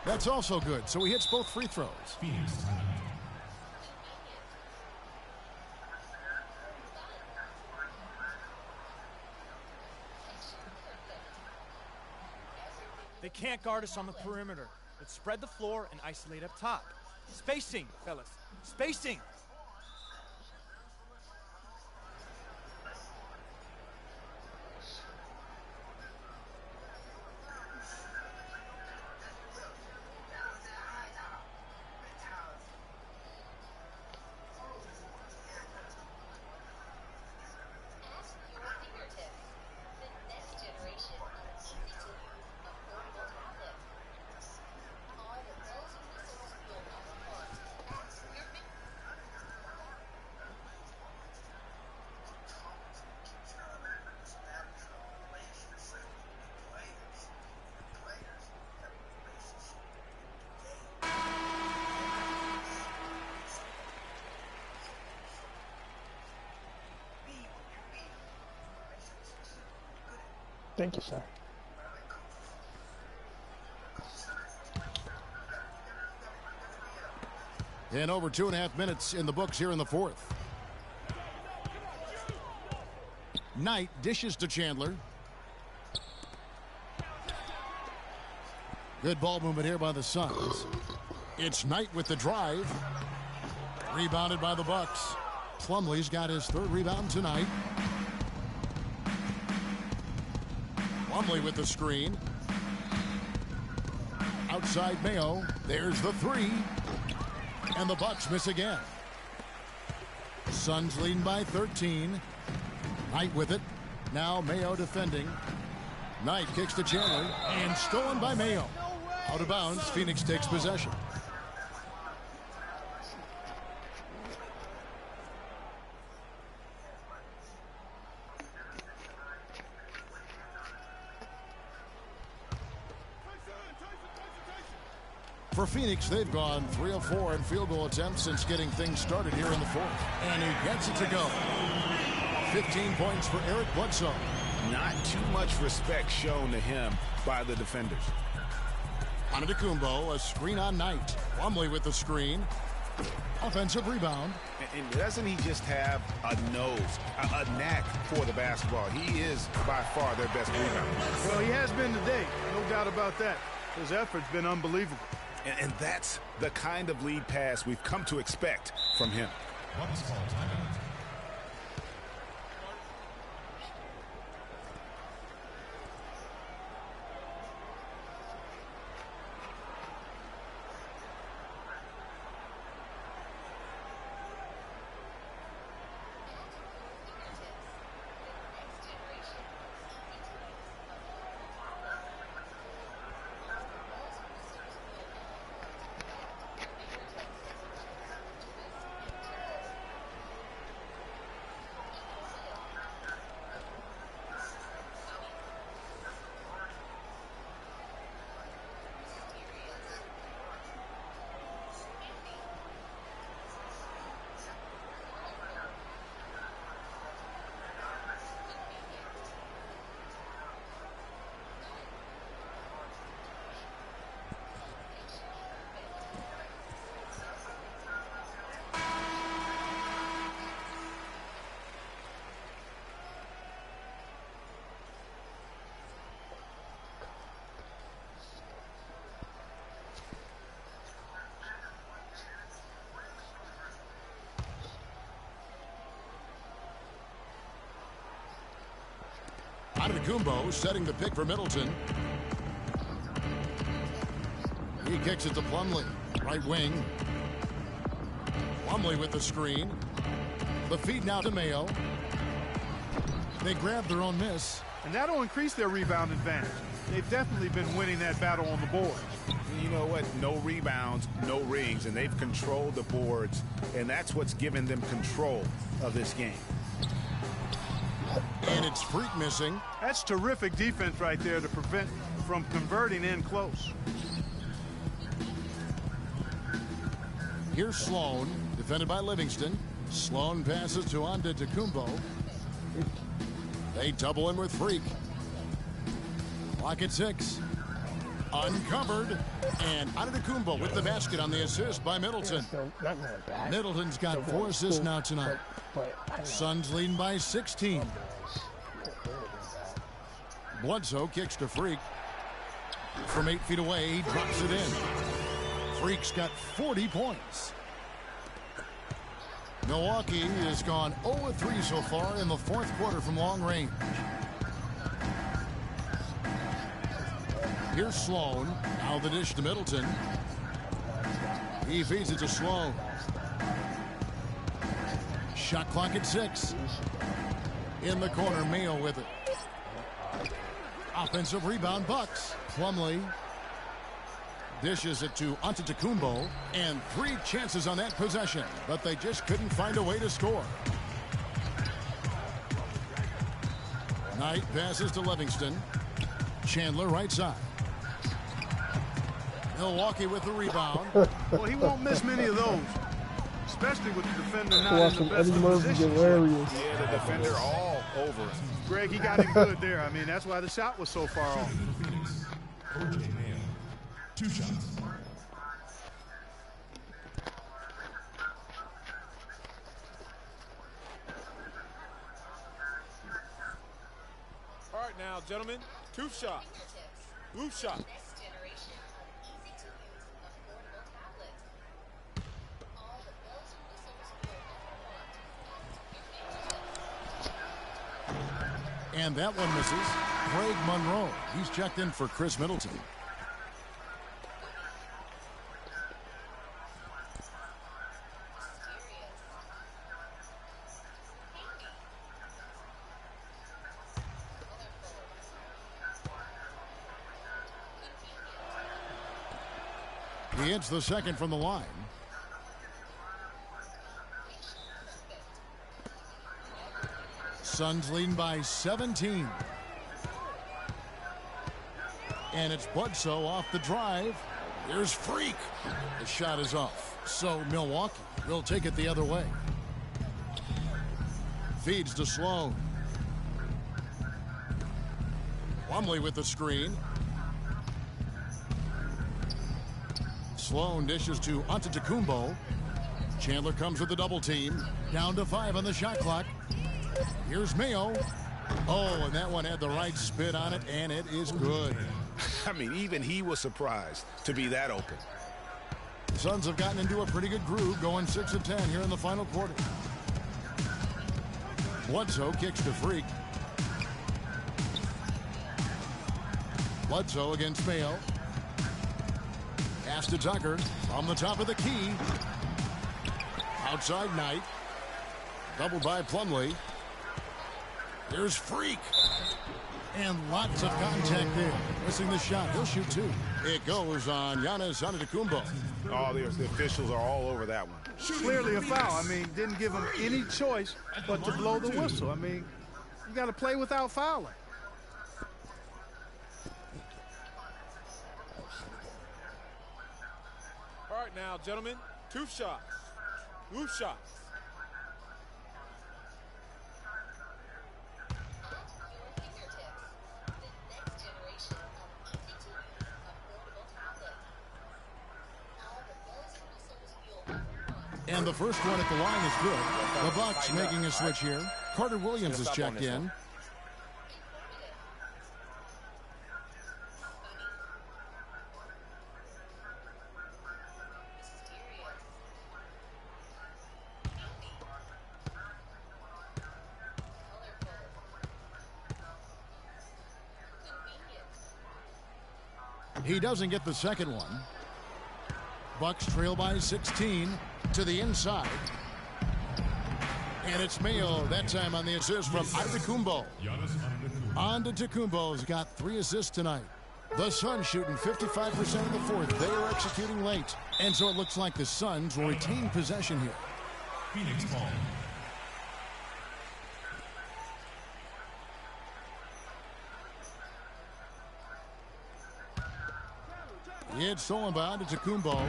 That's also good, so he hits both free throws. Phoenix timeout. They can't guard us on the perimeter. Let's spread the floor and isolate up top. Spacing, fellas. Spacing. Thank you, sir. And over 2.5 minutes in the books here in the fourth. Knight dishes to Chandler. Good ball movement here by the Suns. It's Knight with the drive. Rebounded by the Bucks. Plumlee's got his 3rd rebound tonight. Plumlee with the screen. Outside Mayo. There's the 3. And the Bucks miss again. Suns leading by 13. Knight with it. Now Mayo defending. Knight kicks to Chandler. And stolen by Mayo. Out of bounds. Phoenix takes possession. For Phoenix, they've gone 3 of 4 in field goal attempts since getting things started here in the fourth. And he gets it to go. 15 points for Eric Bledsoe. Not too much respect shown to him by the defenders. Antetokounmpo, a screen on Knight. Plumlee with the screen. Offensive rebound. And doesn't he just have a nose, a knack for the basketball? He is by far their best rebounder. Well, he has been today. No doubt about that. His effort's been unbelievable. And that's the kind of lead pass we've come to expect from him. Bucks call timeout. Antetokounmpo setting the pick for Middleton. He kicks it to Plumlee. Right wing. Plumlee with the screen. The feed now to Mayo. They grabbed their own miss. And that'll increase their rebound advantage. They've definitely been winning that battle on the board. You know what? No rebounds, no rings, and they've controlled the boards, and that's what's given them control of this game. And it's Freak missing. That's terrific defense right there to prevent from converting in close. Here's Sloan, defended by Livingston. Sloan passes to Antetokounmpo. They double him with Freak. Clock at 6. Uncovered. And Antetokounmpo with the basket on the assist by Middleton. Middleton's got 4 assists now tonight. Suns leading by 16. Bledsoe kicks to Freak. From 8 feet away, he drops it in. Freak's got 40 points. Milwaukee has gone 0-3 so far in the 4th quarter from long range. Here's Sloan. Now the dish to Middleton. He feeds it to Sloan. Shot clock at 6. In the corner, Mayo with it. Offensive rebound, Bucks. Plumlee dishes it to Antetokounmpo, and 3 chances on that possession, but they just couldn't find a way to score. Knight passes to Livingston. Chandler right side. Milwaukee with the rebound. Well, he won't miss many of those, especially with the defender not Watch in the Eddie best Murphy position. get hilarious. Yeah, the defender all over it. Greg, he got him good there. I mean, that's why the shot was so far off. Phoenix. OJ Mayo. 2 shots. All right, now, gentlemen, 2 shots. Blue shot. And that one misses. Craig Monroe. He's checked in for Chris Middleton. He hits the second from the line. Suns leading by 17. And it's Bledsoe off the drive. Here's Freak. The shot is off. So Milwaukee will take it the other way. Feeds to Sloan. Plumlee with the screen. Sloan dishes to Antetokounmpo. Chandler comes with the double team. Down to 5 on the shot clock. Here's Mayo. Oh, and that one had the right spin on it, and it is good. I mean, even he was surprised to be that open. The Suns have gotten into a pretty good groove, going 6 of 10 here in the final quarter. Bledsoe kicks to Freak. Bledsoe against Mayo. Pass to Tucker from the top of the key. Outside Knight. Doubled by Plumlee. There's Freak. And lots of contact there. Missing the shot. He'll shoot 2. It goes on Giannis Antetokounmpo. Oh, the officials are all over that one. Clearly a foul. I mean, didn't give him any choice but to blow the whistle. I mean, you got to play without fouling. All right, now, gentlemen, 2 shots. Blue shots. And the first one at the line is good. The Bucks making a switch here. Carter Williams is checked in. He doesn't get the second one. Bucks trail by 16 to the inside. And it's Mayo that time on the assist from Antetokounmpo. Antetokounmpo's got 3 assists tonight. The Suns shooting 55% of the fourth. They are executing late. And so it looks like the Suns will retain possession here. Phoenix ball. It's stolen by Antetokounmpo.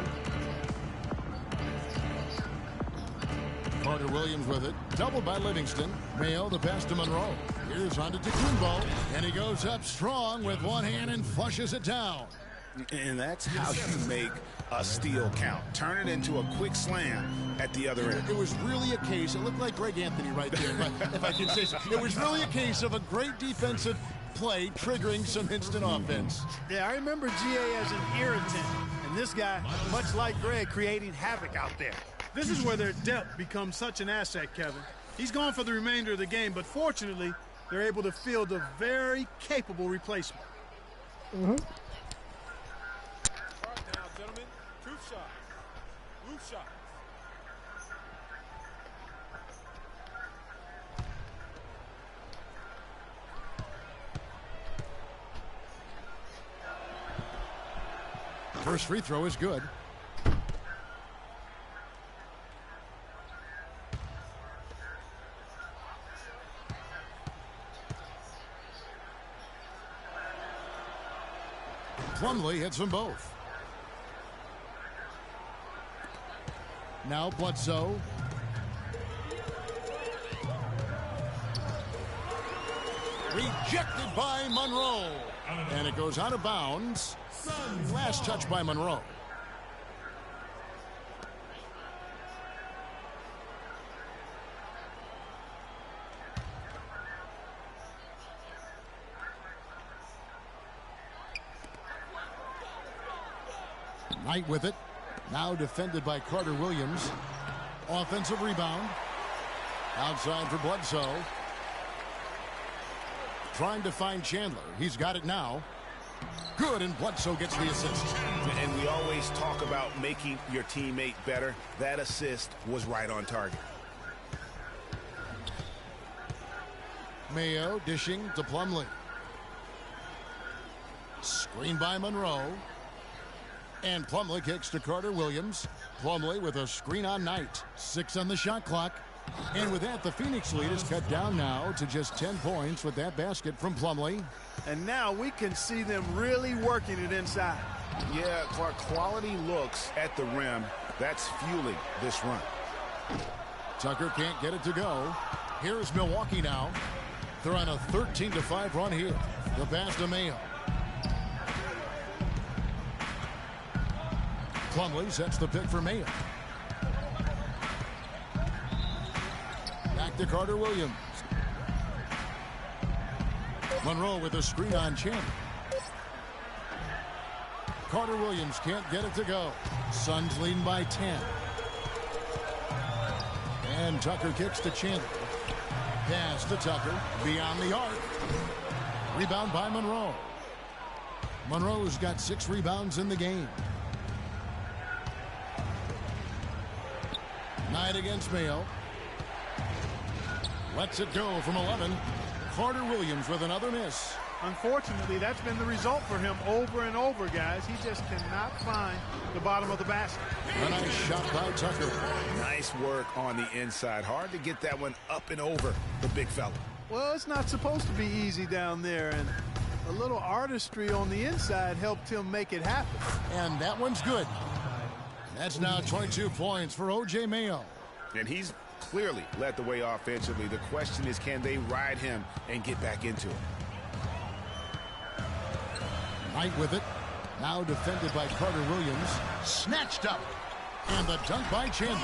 Carter Williams with it. Doubled by Livingston. Mayo the pass to Monroe. Here's Antetokounmpo. And he goes up strong with one hand and flushes it down. And that's how you make a steal count. Turn it into a quick slam at the other end. It was really a case. It looked like Greg Anthony right there, but if I can say so. It was really a case of a great defensive play triggering some instant offense. Yeah, I remember GA as an irritant, and this guy, much like Greg, creating havoc out there. This is where their depth becomes such an asset, Kevin. He's gone for the remainder of the game, but fortunately, they're able to field a very capable replacement. All right, now, gentlemen, truth shot. Roof shot. First free throw is good. Plumlee hits them both. Now Bledsoe. Rejected by Monroe. And it goes out of bounds. Last touch by Monroe. Knight with it. Now defended by Carter Williams. Offensive rebound. Outside for Bledsoe. Trying to find Chandler. He's got it now. Good, and Bledsoe gets the assist. And we always talk about making your teammate better. That assist was right on target. Mayo dishing to Plumlee. Screen by Monroe. And Plumlee kicks to Carter Williams. Plumlee with a screen on Knight. 6 on the shot clock. And with that, the Phoenix lead is cut down now to just 10 points with that basket from Plumlee. And now we can see them really working it inside. Yeah, Clark, quality looks at the rim. That's fueling this run. Tucker can't get it to go. Here's Milwaukee now. They're on a 13-5 run here. The pass to Mayo. Plumlee sets the pick for Mayo. Back to Carter Williams. Monroe with a screen on Chandler. Carter Williams can't get it to go. Suns leading by 10. And Tucker kicks to Chandler. Pass to Tucker. Beyond the arc. Rebound by Monroe. Monroe's got 6 rebounds in the game. Knight against Mayo. Lets it go from 11. Carter Williams with another miss. Unfortunately, that's been the result for him over and over, guys. He just cannot find the bottom of the basket. A nice shot by Tucker. Nice work on the inside. Hard to get that one up and over the big fella. Well, it's not supposed to be easy down there, and a little artistry on the inside helped him make it happen. And that one's good. That's now 22 points for O.J. Mayo. And he's clearly led the way offensively. The question is, can they ride him and get back into it? Knight with it. Now defended by Carter Williams. Snatched up. And the dunk by Chandler.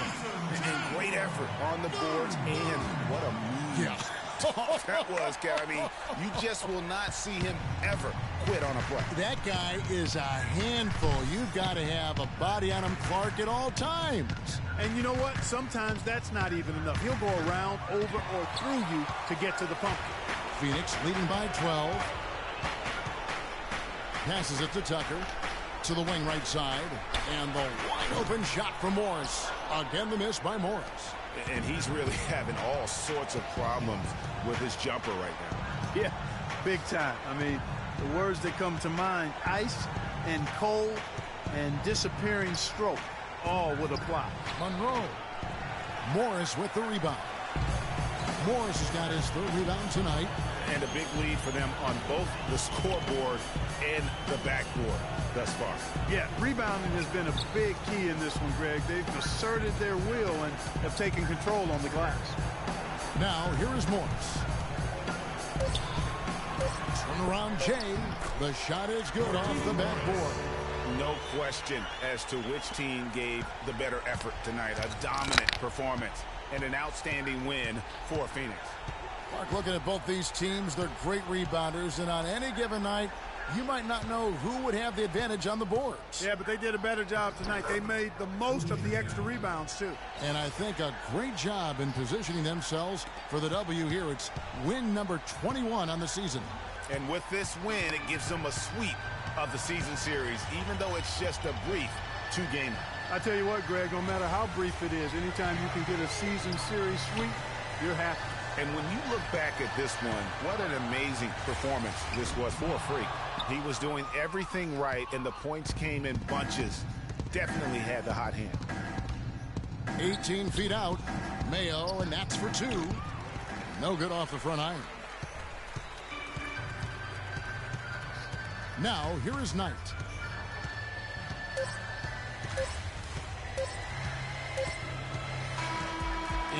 And great effort on the boards. And what a move. Yeah. That was, Kevin. I mean, you just will not see him ever quit on a play. That guy is a handful. You've got to have a body on him, Clark, at all times. And you know what? Sometimes that's not even enough. He'll go around, over, or through you to get to the pumpkin. Phoenix leading by 12. Passes it to Tucker. To the wing right side. And the wide open shot from Morris. Again, the miss by Morris. And he's really having all sorts of problems with his jumper right now. Yeah, big time. I mean, the words that come to mind, ice and cold and disappearing stroke, all would apply. Monroe. Morris with the rebound. Morris has got his third rebound tonight. And a big lead for them on both the scoreboard and the backboard thus far. Yeah, rebounding has been a big key in this one, Greg. They've asserted their will and have taken control on the glass. Now, here is Morris. Turn around, Jay. The shot is good off the backboard. No question as to which team gave the better effort tonight. A dominant performance and an outstanding win for Phoenix. Mark, looking at both these teams, they're great rebounders, and on any given night, you might not know who would have the advantage on the boards. Yeah, but they did a better job tonight. They made the most of the extra rebounds, too. And I think a great job in positioning themselves for the W here. It's win number 21 on the season. And with this win, it gives them a sweep of the season series, even though it's just a brief two-game. I tell you what, Greg, no matter how brief it is, anytime you can get a season series sweep, you're happy. And when you look back at this one, what an amazing performance this was for Freak. He was doing everything right, and the points came in bunches. Definitely had the hot hand. 18 feet out. Mayo, and that's for two. No good off the front iron. Now, here is Knight.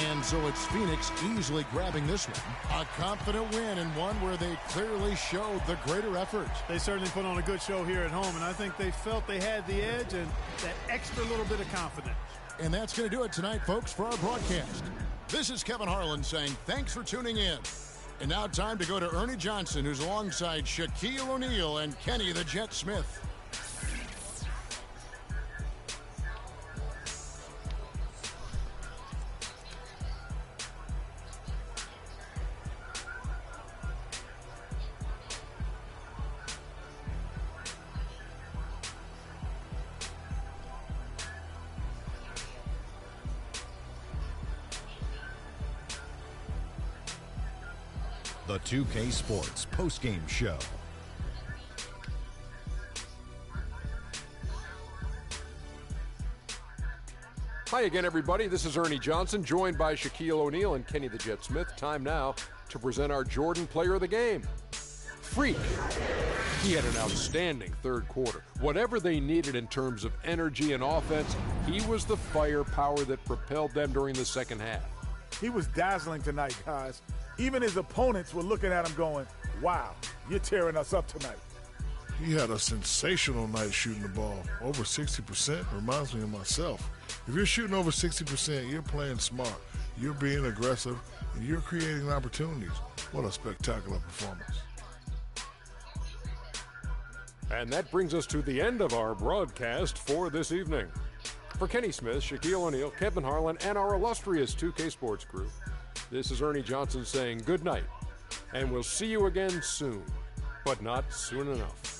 And so it's Phoenix easily grabbing this one. A confident win, and one where they clearly showed the greater effort. They certainly put on a good show here at home, and I think they felt they had the edge and that extra little bit of confidence. And that's going to do it tonight, folks, for our broadcast. This is Kevin Harlan saying thanks for tuning in. And now time to go to Ernie Johnson, who's alongside Shaquille O'Neal and Kenny the Jet Smith. The 2K Sports postgame show. Hi again, everybody. This is Ernie Johnson, joined by Shaquille O'Neal and Kenny the Jet Smith. Time now to present our Jordan Player of the Game. Freak. He had an outstanding third quarter. Whatever they needed in terms of energy and offense, he was the firepower that propelled them during the second half. He was dazzling tonight, guys. Even his opponents were looking at him going, wow, you're tearing us up tonight. He had a sensational night shooting the ball. Over 60% reminds me of myself. If you're shooting over 60%, you're playing smart. You're being aggressive, and you're creating opportunities. What a spectacular performance. And that brings us to the end of our broadcast for this evening. For Kenny Smith, Shaquille O'Neal, Kevin Harlan, and our illustrious 2K Sports crew, this is Ernie Johnson saying good night, and we'll see you again soon, but not soon enough.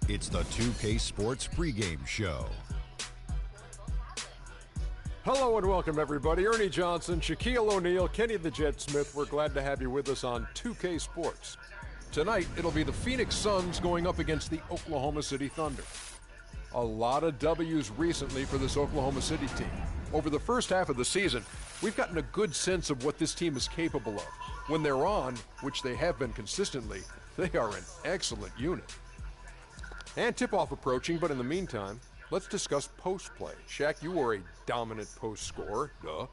It's the 2K Sports pregame show. Hello and welcome, everybody. Ernie Johnson, Shaquille O'Neal, Kenny the Jet Smith. We're glad to have you with us on 2K Sports. Tonight, it'll be the Phoenix Suns going up against the Oklahoma City Thunder. A lot of W's recently for this Oklahoma City team. Over the first half of the season, we've gotten a good sense of what this team is capable of. When they're on, which they have been consistently, they are an excellent unit. And tip-off approaching, but in the meantime, let's discuss post play. Shaq, you are a dominant post scorer. Duh.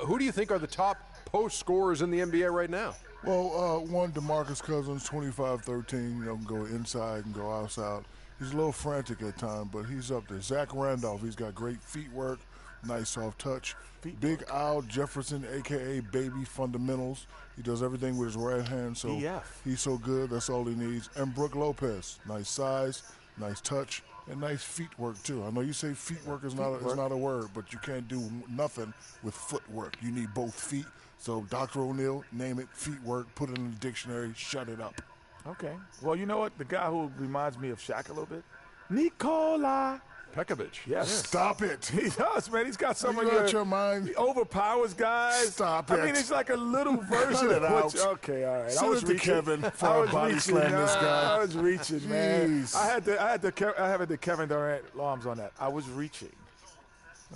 Who do you think are the top post scorers in the NBA right now? Well, one, DeMarcus Cousins, 25-13, can go inside and go outside. He's a little frantic at times, but he's up there. Zach Randolph, he's got great feet work, nice soft touch. Big Al Jefferson, a.k.a. Baby Fundamentals. He does everything with his right hand, so he's so good. That's all he needs. And Brook Lopez, nice size, nice touch, and nice feet work, too. I know you say feet work is not a word, but you can't do nothing with footwork. You need both feet. So, Dr. O'Neal, name it, feet work, put it in the dictionary, shut it up. Okay. Well, you know what? The guy who reminds me of Shaq a little bit, Nikola Pekovic. Yes. Yeah. Stop it. He does, man. He's got some of your mind. He overpowers guys. Stop it. I mean, it's like a little version of out. Okay, all right. Send it to Kevin for a body slam this guy. I was reaching, man. I had the Kevin Durant alarms on that. I was reaching.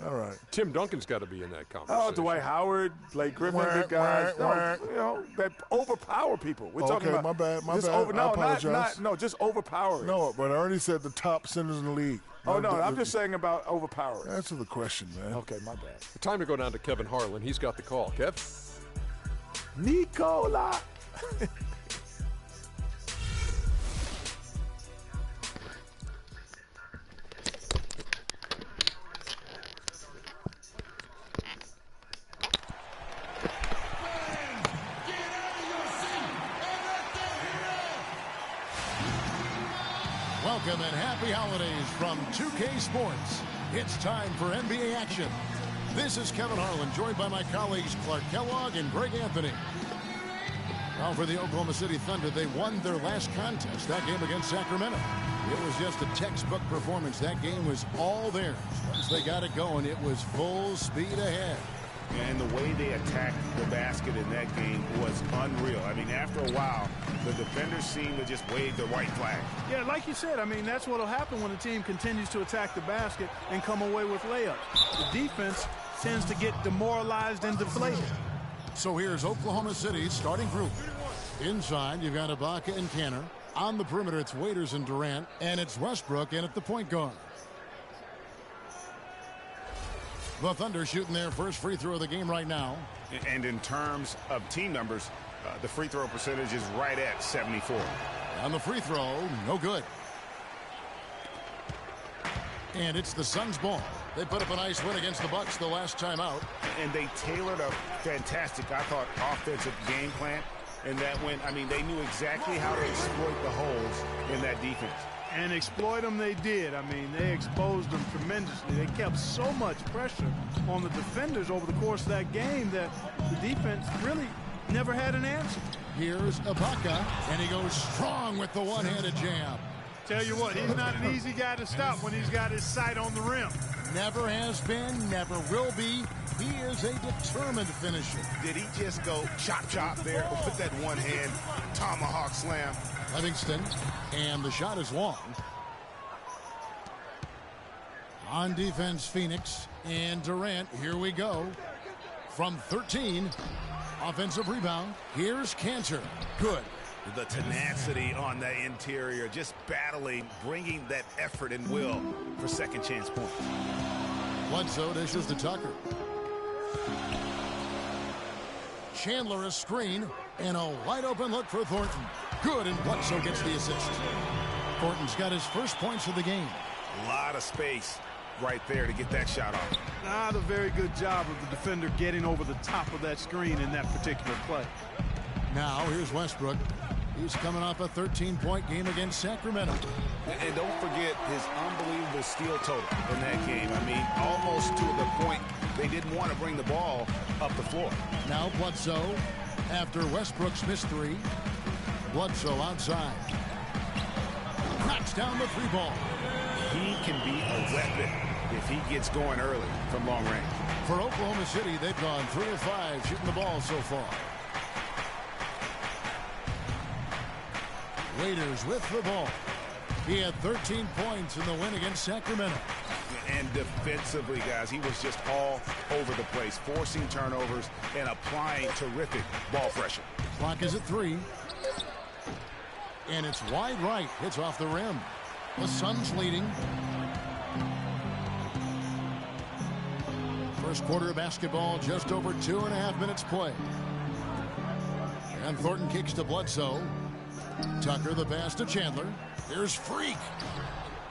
All right. Tim Duncan's got to be in that conversation. Oh, Dwight Howard, Blake Griffin, the guys. That overpower people. We're talking about. My bad. I apologize. Just overpowering. No, but I already said the top centers in the league. Oh, no, I'm just saying about overpowering. Answer the question, man. Okay, my bad. Time to go down to Kevin Harlan. He's got the call. Kev? Nikola. Welcome and happy holidays from 2K Sports. It's time for NBA action. This is Kevin Harlan, joined by my colleagues Clark Kellogg and Greg Anthony. Now for the Oklahoma City Thunder, they won their last contest, that game against Sacramento. It was just a textbook performance. That game was all theirs. Once they got it going, it was full speed ahead. And the way they attacked the basket in that game was unreal. I mean, after a while, the defenders seemed to just wave the white flag. Yeah, like you said, I mean, that's what will happen when a team continues to attack the basket and come away with layups. The defense tends to get demoralized and deflated. So here's Oklahoma City's starting group. Inside, you've got Ibaka and Kanter. On the perimeter, it's Waiters and Durant. And it's Westbrook in at the point guard. The Thunder shooting their first free throw of the game right now. And in terms of team numbers, the free throw percentage is right at 74. On the free throw, no good. And it's the Suns' ball. They put up a nice win against the Bucks the last time out. And they tailored a fantastic, I thought, offensive game plan. And that went, I mean, they knew exactly how to exploit the holes in that defense. And exploit them they did. I mean, they exposed them tremendously. They kept so much pressure on the defenders over the course of that game that the defense really never had an answer. Here's Ibaka, and he goes strong with the one-handed jam. Tell you what, he's not an easy guy to stop when he's got his sight on the rim. Never has been, never will be. He is a determined finisher. Did he just go chop there with that one-hand tomahawk slam? Livingston, and the shot is long. On defense, Phoenix and Durant. Here we go. From 13, offensive rebound. Here's Kanter. Good. The tenacity on the interior, just battling, bringing that effort and will for second chance points. Bledsoe dishes to Tucker. Chandler a screen and a wide open look for Thornton. Good, and Bledsoe gets the assist. Thornton's got his first points of the game. A lot of space right there to get that shot off. Not a very good job of the defender getting over the top of that screen in that particular play. Now here's Westbrook. He's coming off a 13-point game against Sacramento. And don't forget his unbelievable steal total in that game. I mean, almost to the point they didn't want to bring the ball up the floor. Now Bledsoe, after Westbrook's missed three. Bledsoe outside. knocks down the three ball. He can be a weapon if he gets going early from long range. For Oklahoma City, they've gone 3 of 5 shooting the ball so far. Waiters with the ball. He had 13 points in the win against Sacramento. And defensively, guys, he was just all over the place, forcing turnovers and applying terrific ball pressure. Clock is at 3. And it's wide right. It's off the rim. The Suns leading. First quarter of basketball, just over 2.5 minutes play. And Thornton kicks to Bledsoe. Tucker the pass to Chandler. Here's Freak.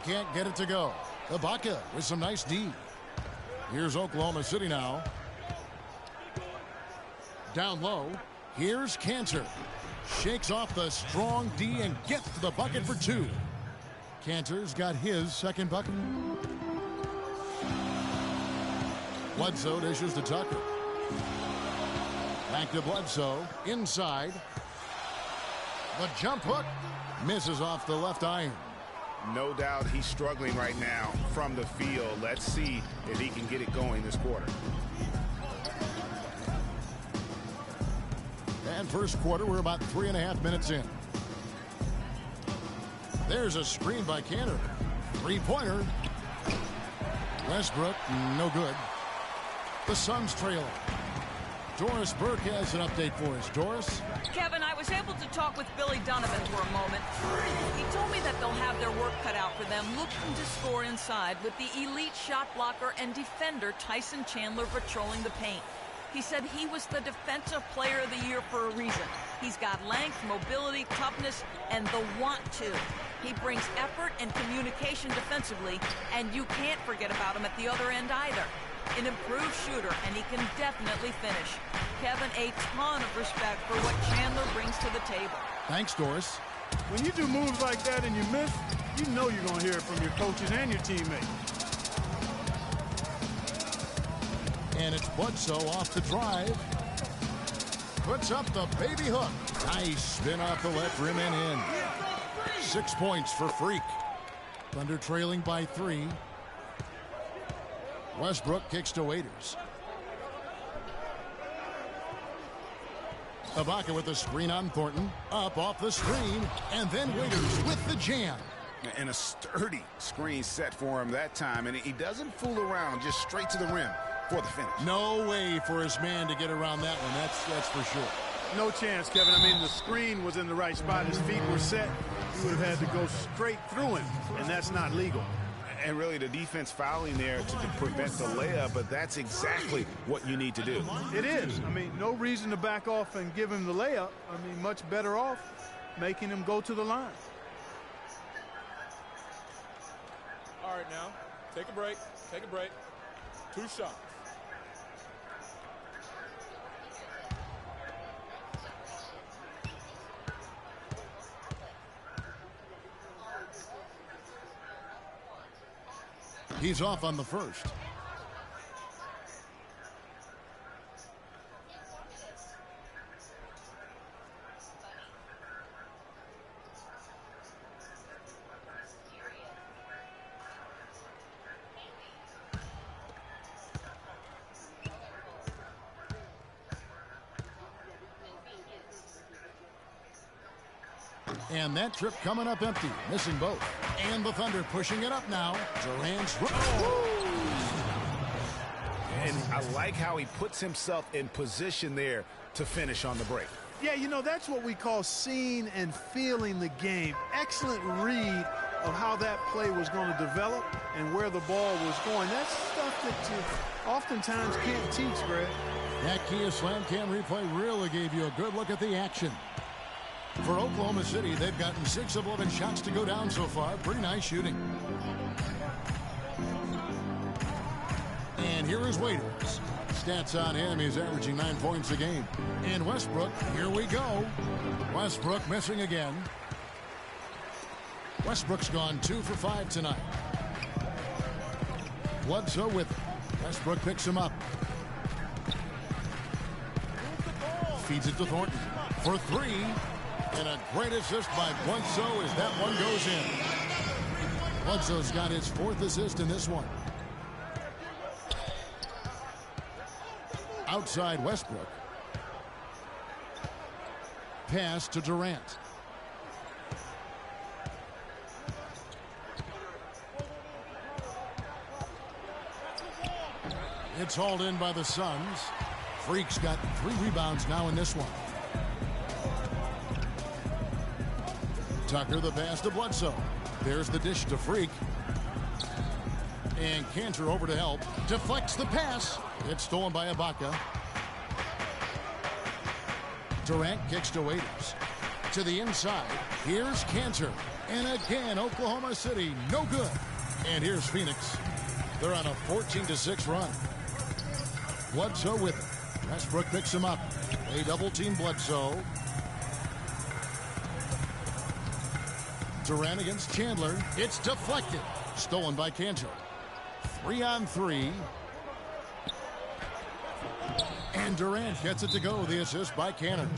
Can't get it to go. Ibaka with some nice D. Here's Oklahoma City now. Down low. Here's Cantor. Shakes off the strong D and gets the bucket for 2. Cantor's got his second bucket. Bledsoe dishes to Tucker. Back to Bledsoe. Inside. The jump hook misses off the left iron. No doubt he's struggling right now from the field. Let's see if he can get it going this quarter. And first quarter, we're about 3.5 minutes in. There's a screen by Cantor. Three-pointer. Westbrook, no good. The Suns trailing. Doris Burke has an update for us. Doris? Kevin, I was able to talk with Billy Donovan for a moment. He told me that they'll have their work cut out for them looking to score inside with the elite shot blocker and defender Tyson Chandler patrolling the paint. He said he was the Defensive Player of the Year for a reason. He's got length, mobility, toughness, and the want to. He brings effort and communication defensively, and you can't forget about him at the other end either. An improved shooter, and he can definitely finish. Kevin, a ton of respect for what Chandler brings to the table. Thanks, Doris. When you do moves like that and you miss, you know you're going to hear it from your coaches and your teammates. And it's Bledsoe off the drive. Puts up the baby hook. Nice spin off the left rim and in. 6 points for Freak. Thunder trailing by 3. Westbrook kicks to Waiters. Ibaka with the screen on Thornton. Up off the screen. And then Waiters with the jam. And a sturdy screen set for him that time. And he doesn't fool around, just straight to the rim for the finish. No way for his man to get around that one. That's for sure. No chance, Kevin. I mean, the screen was in the right spot. His feet were set. He would have had to go straight through him, and that's not legal. And really, the defense fouling there to prevent the layup, but that's exactly what you need to do. It is. I mean, no reason to back off and give him the layup. I mean, much better off making him go to the line. All right, now, take a break. Take a break. 2 shots. He's off on the first. And that trip coming up empty, missing both. And the Thunder pushing it up now. Durant's And I like how he puts himself in position there to finish on the break. Yeah, you know, that's what we call seeing and feeling the game. Excellent read of how that play was going to develop and where the ball was going. That's stuff that you oftentimes can't teach, Greg. That Kia Slam Cam replay really gave you a good look at the action. For Oklahoma City, they've gotten 6 of 11 shots to go down so far. Pretty nice shooting. And here is Waiters. Stats on him, he's averaging 9 points a game. And Westbrook, here we go. Westbrook missing again. Westbrook's gone 2 for 5 tonight. Bledsoe with it. Westbrook picks him up. Feeds it to Thornton for 3. And a great assist by Bledsoe as that one goes in. Bledsoe's got his 4th assist in this one. Outside Westbrook. Pass to Durant. It's hauled in by the Suns. Freak's got 3 rebounds now in this one. Tucker the pass to Bledsoe. There's the dish to Freak. And Cantor over to help. Deflects the pass. It's stolen by Ibaka. Durant kicks to Waiters. To the inside. Here's Cantor. And again, Oklahoma City, no good. And here's Phoenix. They're on a 14-6 run. Bledsoe with it. Westbrook picks him up. They double-team Bledsoe. Durant against Chandler. It's deflected. Stolen by Cantor. 3-on-3. And Durant gets it to go. The assist by Cantor.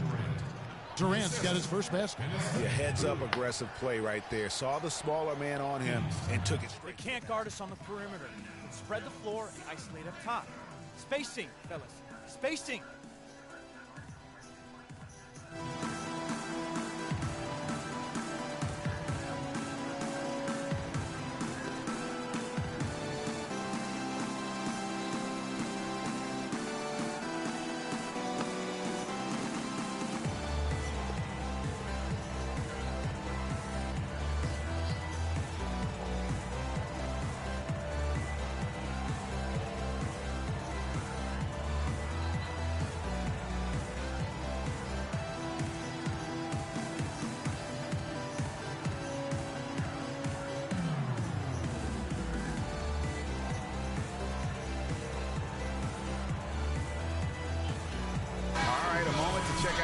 Durant's got his first basket. Yeah, heads-up aggressive play right there. Saw the smaller man on him and took it straight. They can't guard us on the perimeter. Spread the floor and isolate up top. Spacing, fellas. Spacing.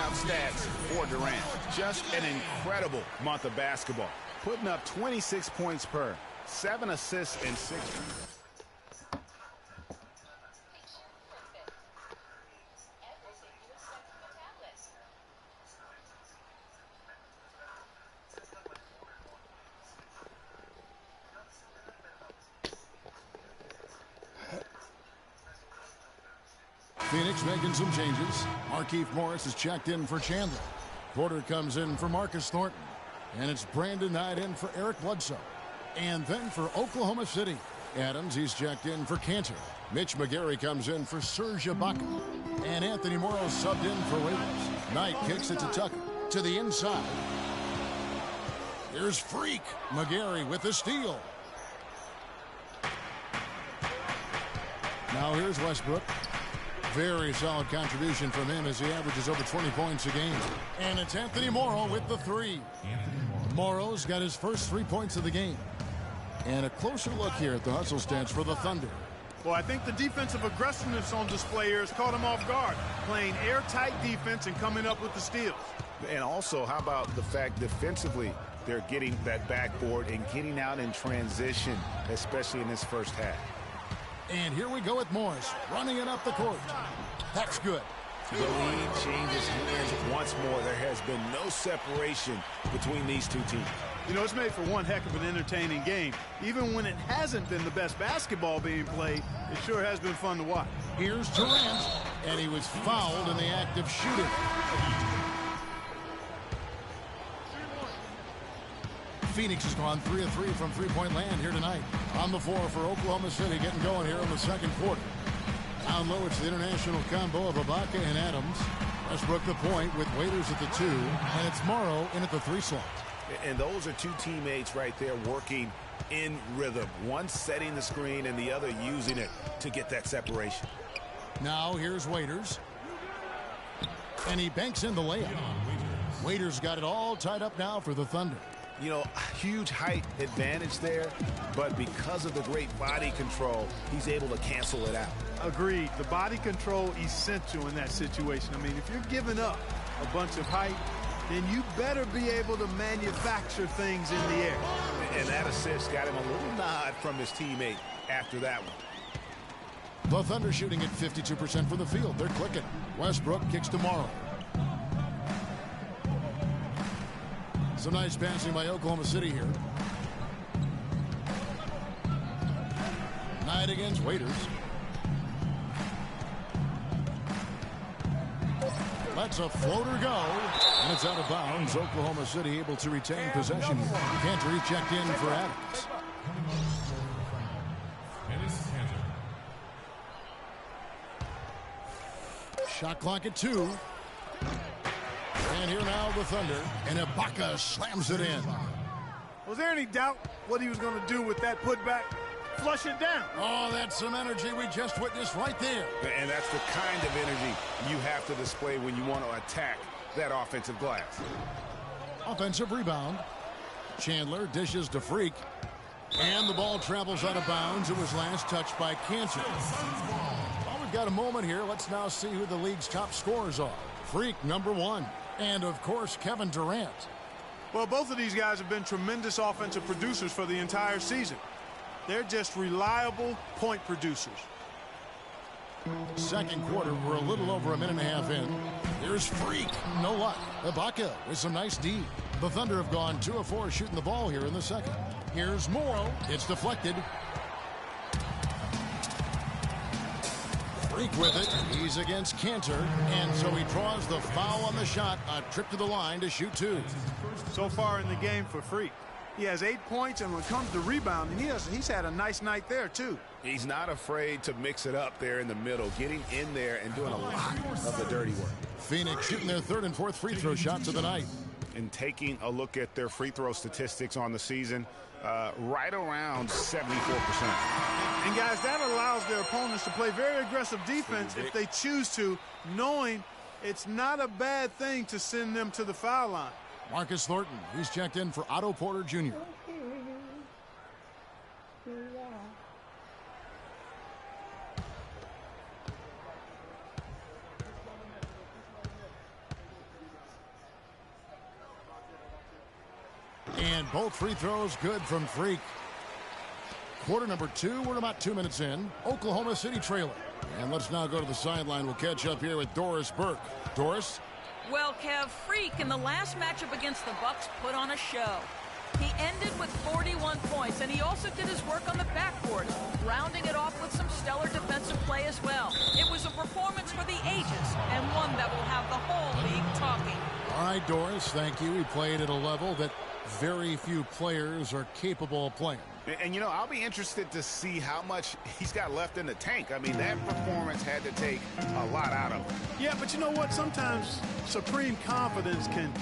Stats for Durant. Just an incredible month of basketball. Putting up 26 points per, 7 assists, and 6. Phoenix making some changes. Markieff Morris is checked in for Chandler. Porter comes in for Marcus Thornton. And it's Brandon Knight in for Eric Bledsoe. And then for Oklahoma City, Adams, he's checked in for Cantor. Mitch McGary comes in for Serge Ibaka. And Anthony Morrow subbed in for Waiters. Knight kicks it to Tucker. To the inside. Here's Freak. McGary with the steal. Now here's Westbrook. Very solid contribution from him as he averages over 20 points a game. And it's Anthony Morrow with the 3. Morrow's got his first 3 points of the game. And a closer look here at the hustle stats for the Thunder. Well, I think the defensive aggressiveness on display here has caught him off guard. Playing airtight defense and coming up with the steals. And also, how about the fact defensively, they're getting that backboard and getting out in transition, especially in this first half. And here we go with Morris, running it up the court. That's good. The lead changes hands once more. There has been no separation between these two teams. You know, it's made for one heck of an entertaining game. Even when it hasn't been the best basketball being played, it sure has been fun to watch. Here's Durant, and he was fouled in the act of shooting. Phoenix has gone 3 of 3 from three-point land here tonight. On the floor for Oklahoma City, getting going here in the second quarter. Down low, it's the international combo of Ibaka and Adams. Westbrook the point with Waiters at the 2, and it's Morrow in at the 3 slot. And those are two teammates right there working in rhythm. One setting the screen and the other using it to get that separation. Now here's Waiters. And he banks in the layup. Waiters got it all tied up now for the Thunder. You know, huge height advantage there, but because of the great body control, he's able to cancel it out. Agreed. The body control essential in that situation. I mean, if you're giving up a bunch of height, then you better be able to manufacture things in the air. And that assist got him a little nod from his teammate after that one. The Thunder shooting at 52% from the field. They're clicking. Westbrook kicks to Morrow. Some nice passing by Oklahoma City here. Knight against Waiters. Lets a floater go, and it's out of bounds. Oklahoma City able to retain possession here. Cantor checked in for Adams. Shot clock at 2. And here now the Thunder, and Ibaka slams it in. Was there any doubt what he was going to do with that putback? Flush it down. Oh, that's some energy we just witnessed right there. And that's the kind of energy you have to display when you want to attack that offensive glass. Offensive rebound. Chandler dishes to Freak. And the ball travels out of bounds. It was last touched by Cantor. Well, we've got a moment here. Let's now see who the league's top scorers are. Freak, number 1. And, of course, Kevin Durant. Well, both of these guys have been tremendous offensive producers for the entire season. They're just reliable point producers. Second quarter, we're a little over a minute and a half in. Here's Freak. No luck. Ibaka with some nice D. The Thunder have gone 2 of 4 shooting the ball here in the second. Here's Morrow. It's deflected. Freak with it. He's against Cantor. And so he draws the foul on the shot. A trip to the line to shoot 2. So far in the game for Freak, he has 8 points, and when it comes to rebounding, he's had a nice night there, too. He's not afraid to mix it up there in the middle, getting in there and doing a lot of the dirty work. Phoenix shooting their 3rd and 4th free throw shots of the night. And taking a look at their free throw statistics on the season, right around 74%. And guys, that allows their opponents to play very aggressive defense if they choose to, knowing it's not a bad thing to send them to the foul line. Marcus Thornton, he's checked in for Otto Porter Jr. And both free throws good from Freak. Quarter number 2, we're about 2 minutes in. Oklahoma City trailing. And let's now go to the sideline. We'll catch up here with Doris Burke. Doris? Well, Kev, Freak in the last matchup against the Bucks put on a show. He ended with 41 points, and he also did his work on the backboard, rounding it off with some stellar defensive play as well. It was a performance for the ages, and one that will have the whole league talking. All right, Doris, thank you. He played at a level that very few players are capable of playing. And, you know, I'll be interested to see how much he's got left in the tank. I mean, that performance had to take a lot out of him. Yeah, but you know what? Sometimes supreme confidence can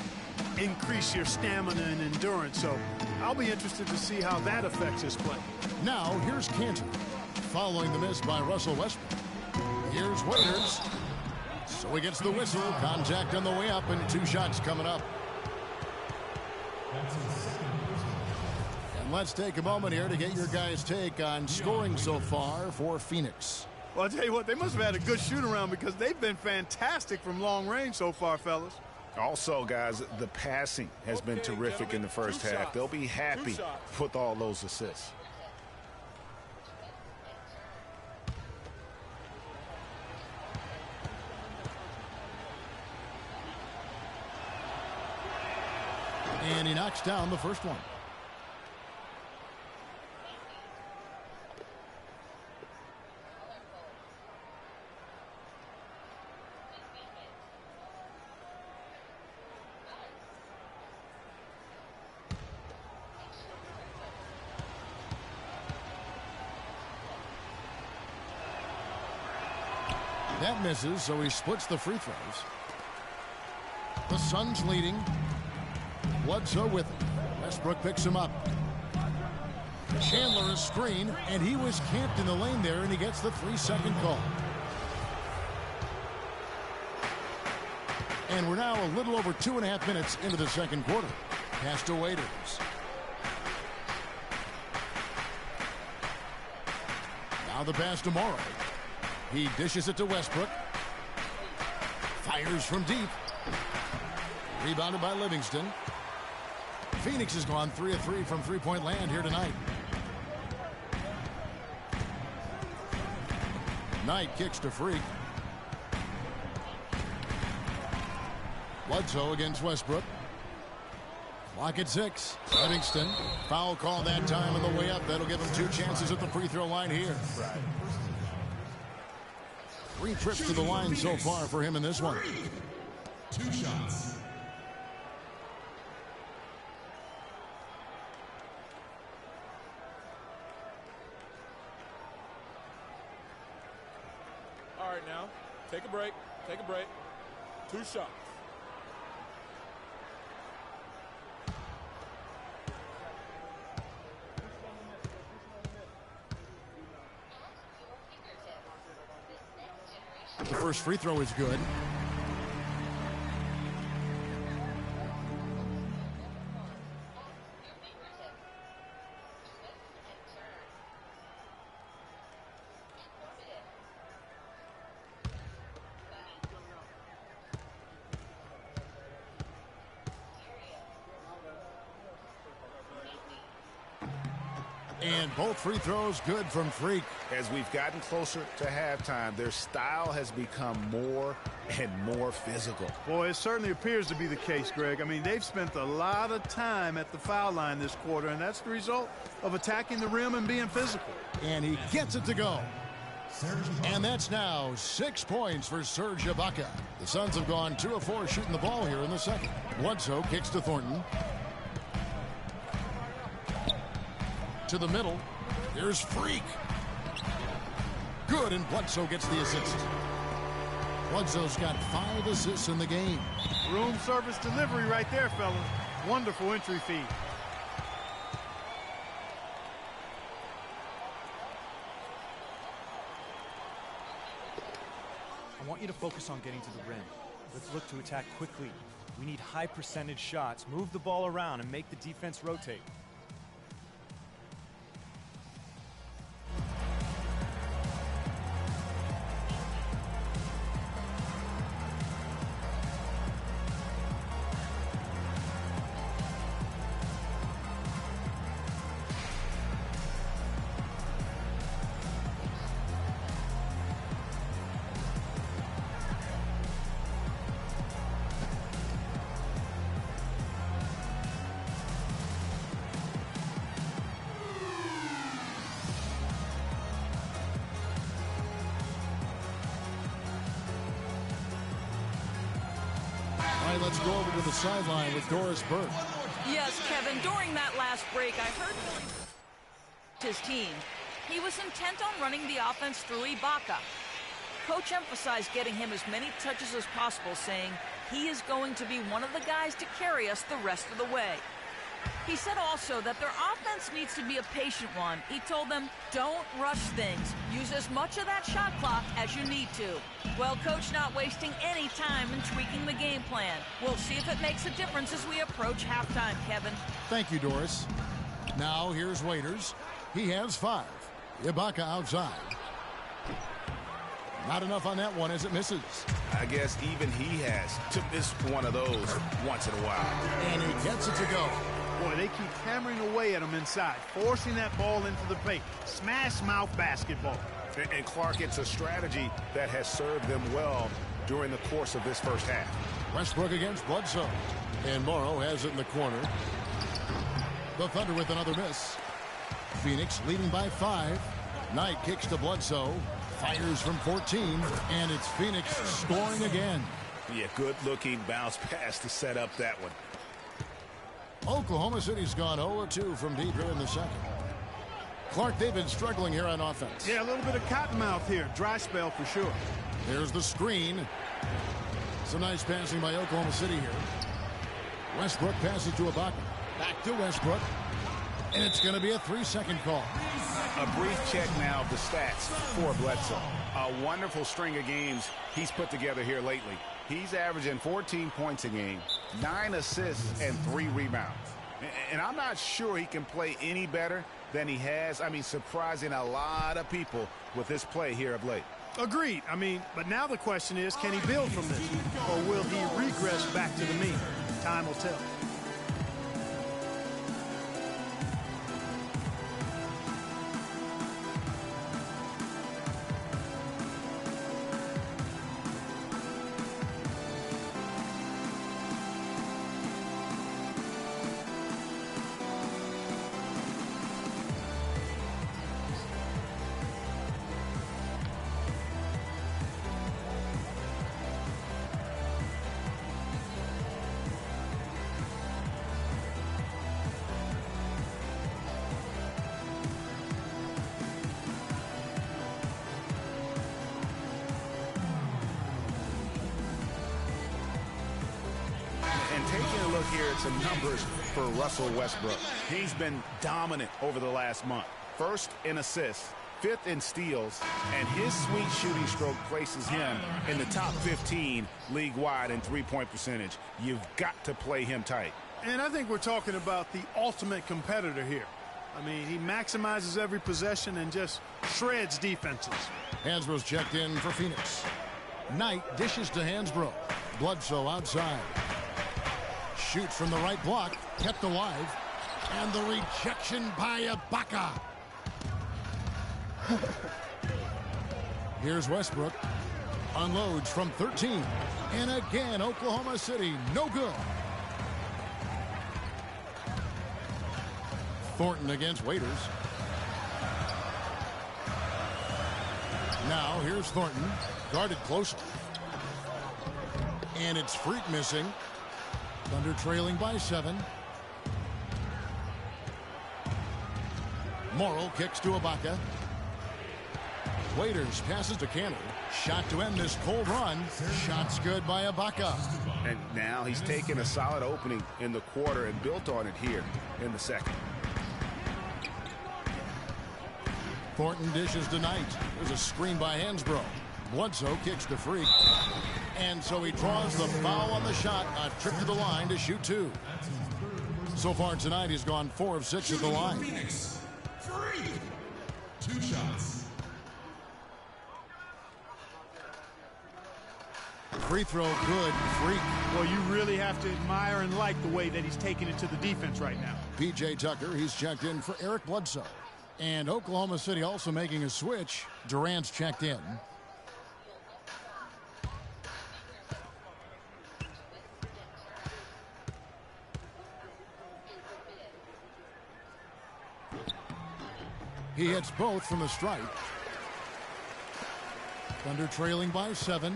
increase your stamina and endurance. So I'll be interested to see how that affects his play. Now, here's Cantor. Following the miss by Russell Westbrook. Here's Waiters. So he gets the whistle. Contact on the way up, and 2 shots coming up. And let's take a moment here to get your guys' take on scoring so far for Phoenix. Well, I'll tell you what, they must have had a good shoot-around because they've been fantastic from long range so far, fellas. Also, guys, the passing has been terrific in the first half. They'll be happy with all those assists. And he knocks down the first one. That misses, so he splits the free throws. The Suns leading. Bledsoe with it. Westbrook picks him up. Chandler is screen, and he was camped in the lane there, and he gets the 3-second call. And we're now a little over 2.5 minutes into the second quarter. Pass to Waiters. Now the pass to Morrow. He dishes it to Westbrook. Fires from deep. Rebounded by Livingston. Phoenix has gone 3 of 3 from three-point land here tonight. Knight kicks to Freak. Bledsoe against Westbrook. Clock at 6. Livingston. Foul call that time on the way up. That'll give him 2 chances at the free throw line here. 3 trips to the line so far for him in this one. 2 shots. All right, now, take a break. Take a break. 2 shots. The first free throw is good. And both free throws good from Freak. As we've gotten closer to halftime, their style has become more and more physical. Boy, it certainly appears to be the case, Greg. I mean, they've spent a lot of time at the foul line this quarter, and that's the result of attacking the rim and being physical. And he gets it to go. And that's now 6 points for Serge Ibaka. The Suns have gone 2 of 4 shooting the ball here in the second. Bledsoe kicks to Thornton. To the middle. Here's Freak. Good, and Bledsoe gets the assist. Bledsoe's got 5 assists in the game. Room service delivery right there, fellas. Wonderful entry feed. I want you to focus on getting to the rim. Let's look to attack quickly. We need high percentage shots. Move the ball around and make the defense rotate. Let's go over to the sideline with Doris Burke. Yes, Kevin, during that last break, I heard his team. He was intent on running the offense through Ibaka. Coach emphasized getting him as many touches as possible, saying he is going to be one of the guys to carry us the rest of the way. He said also that their offense needs to be a patient one. He told them, don't rush things. Use as much of that shot clock as you need to. Well, Coach not wasting any time in tweaking the game plan. We'll see if it makes a difference as we approach halftime, Kevin. Thank you, Doris. Now here's Waiters. He has 5. Ibaka outside. Not enough on that one as it misses. I guess even he has to miss one of those once in a while. And he gets it to go. Boy, they keep hammering away at him inside, forcing that ball into the paint. Smash mouth basketball. And Clark, it's a strategy that has served them well during the course of this first half. Westbrook against Bledsoe. And Morrow has it in the corner. The Thunder with another miss. Phoenix leading by 5. Knight kicks to Bledsoe. Fires from 14. And it's Phoenix scoring again. Yeah, good-looking bounce pass to set up that one. Oklahoma City's gone 0-2 from deep here in the second. Clark, they've been struggling here on offense. Yeah, a little bit of cottonmouth here. Dry spell for sure. There's the screen. Some nice passing by Oklahoma City here. Westbrook passes to Ibaka. Back to Westbrook. And it's going to be a 3-second call. A brief check now of the stats for Bledsoe. A wonderful string of games he's put together here lately. He's averaging 14 points a game, 9 assists, and 3 rebounds. And I'm not sure he can play any better than he has. I mean, surprising a lot of people with this play here of late. Agreed. I mean, but now the question is, can he build from this? Or will he regress back to the mean? Time will tell. taking a look here at some numbers for Russell Westbrook. He's been dominant over the last month. First in assists, fifth in steals, and his sweet shooting stroke places him in the top 15 league-wide in three-point percentage. You've got to play him tight. And I think we're talking about the ultimate competitor here. I mean, he maximizes every possession and just shreds defenses. Hansbrough's checked in for Phoenix. Knight dishes to Hansbrough. Bledsoe outside. Shoots from the right block, kept alive. And the rejection by Ibaka. Here's Westbrook. Unloads from 13. And again, Oklahoma City, no good. Thornton against Waiters. Now here's Thornton, guarded closely. And it's Freak missing. Thunder trailing by 7. Morrow kicks to Ibaka. Waiters passes to Cantor. Shot to end this cold run. Shot's good by Ibaka. And now he's taken a solid opening in the quarter and built on it here in the second. Thornton dishes to Knight. There's a screen by Hansbrough. Bledsoe kicks to Freak. And so he draws the foul on the shot. A trip to the line to shoot 2. So far tonight, he's gone 4 of 6 at the line. Phoenix. Freak. 2 shots. Free throw good. Freak. Well, you really have to admire and like the way that he's taking it to the defense right now. P.J. Tucker, he's checked in for Eric Bledsoe. And Oklahoma City also making a switch. Durant's checked in. He hits both from the stripe. Thunder trailing by 7.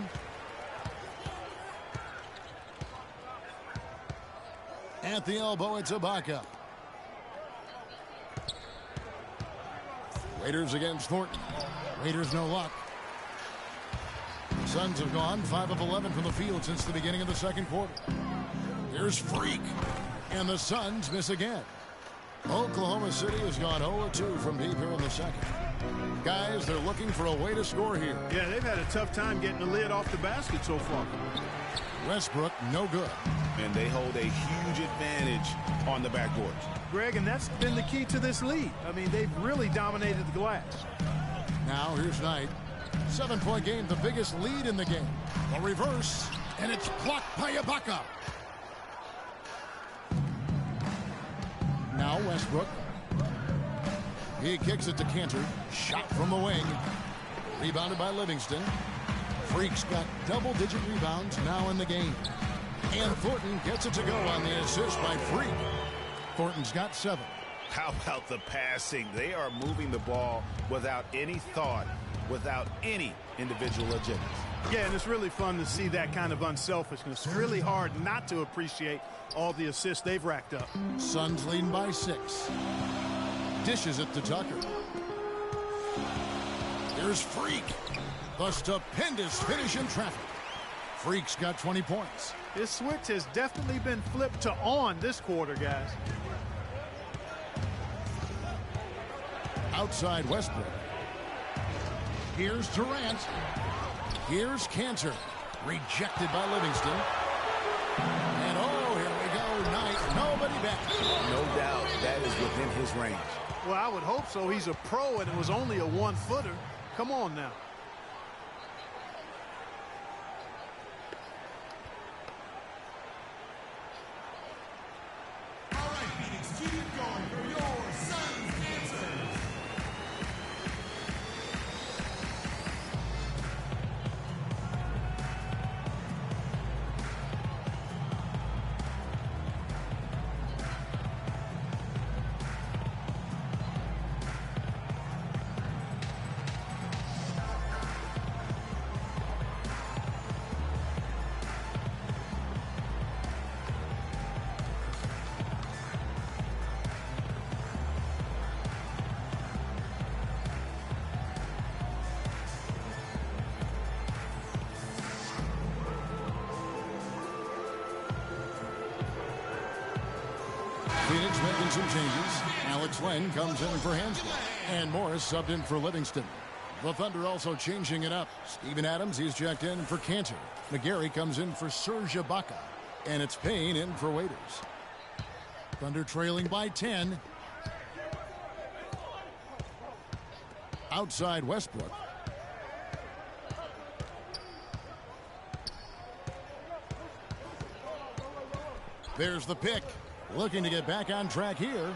At the elbow, it's Ibaka. Waiters against Thornton. Waiters no luck. Suns have gone 5 of 11 from the field since the beginning of the second quarter. Here's Freak. And the Suns miss again. Oklahoma City has gone 0-2 from deep here in the second. Guys, they're looking for a way to score here. Yeah, they've had a tough time getting the lid off the basket so far. Westbrook, no good. And they hold a huge advantage on the backboard. Greg, and that's been the key to this lead. I mean, they've really dominated the glass. Now here's Knight. 7-point game, the biggest lead in the game. A reverse, and it's blocked by Ibaka. Now Westbrook. He kicks it to Cantor. Shot from the wing. Rebounded by Livingston. Freak's got double-digit rebounds now in the game. And Thornton gets it to go on the assist by Freak. Thornton's got 7. How about the passing? They are moving the ball without any thought, without any individual agendas. Yeah, and it's really fun to see that kind of unselfishness. Really hard not to appreciate all the assists they've racked up. Suns leading by 6. Dishes it to Tucker. Here's Freak. The stupendous finish in traffic. Freak's got 20 points. His switch has definitely been flipped to on this quarter, guys. Outside Westbrook. Here's Durant. Here's Cantor. Rejected by Livingston. And oh, here we go. Knight. Nobody back. No doubt that is within his range. Well, I would hope so. He's a pro, and it was only a 1-footer. Come on now. Phoenix making some changes. Alex Len comes in for Hansbrough. And Morris subbed in for Livingston. The Thunder also changing it up. Steven Adams, he's checked in for Cantor. McGarry comes in for Serge Ibaka. And it's Payne in for Waiters. Thunder trailing by 10. Outside Westbrook. There's the pick. Looking to get back on track here.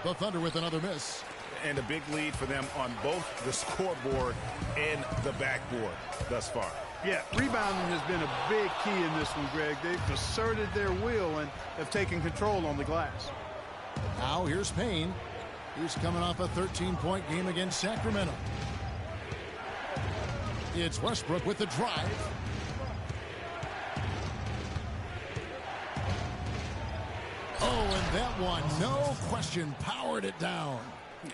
The Thunder with another miss. And a big lead for them on both the scoreboard and the backboard thus far. Yeah, rebounding has been a big key in this one, Greg. They've asserted their will and have taken control on the glass. Now here's Payne. He's coming off a 13-point game against Sacramento. It's Westbrook with the drive. Oh, and that one, no question, powered it down.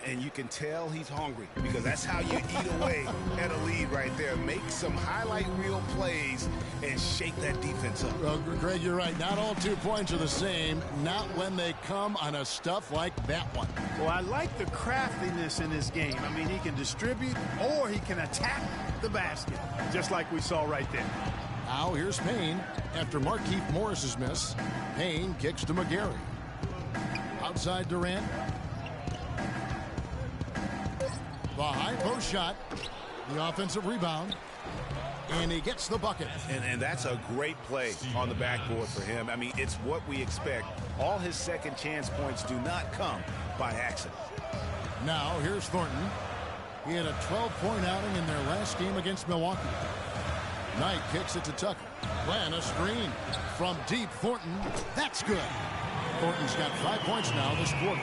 And you can tell he's hungry because that's how you eat away at a lead right there. Make some highlight reel plays and shake that defense up. Well, Greg, you're right. Not all 2 points are the same. Not when they come on a stuff like that one. Well, I like the craftiness in his game. I mean, he can distribute or he can attack the basket, just like we saw right there. Now here's Payne. After Markieff Morris's miss, Payne kicks to McGarry. Outside Durant. The high post shot. The offensive rebound. And he gets the bucket. And that's a great play on the backboard for him. I mean, it's what we expect. All his second chance points do not come by accident. Now here's Thornton. He had a 12-point outing in their last game against Milwaukee. Knight kicks it to Tucker. Glenn, a screen. From deep, Thornton. That's good. Thornton's got 5 points now this quarter.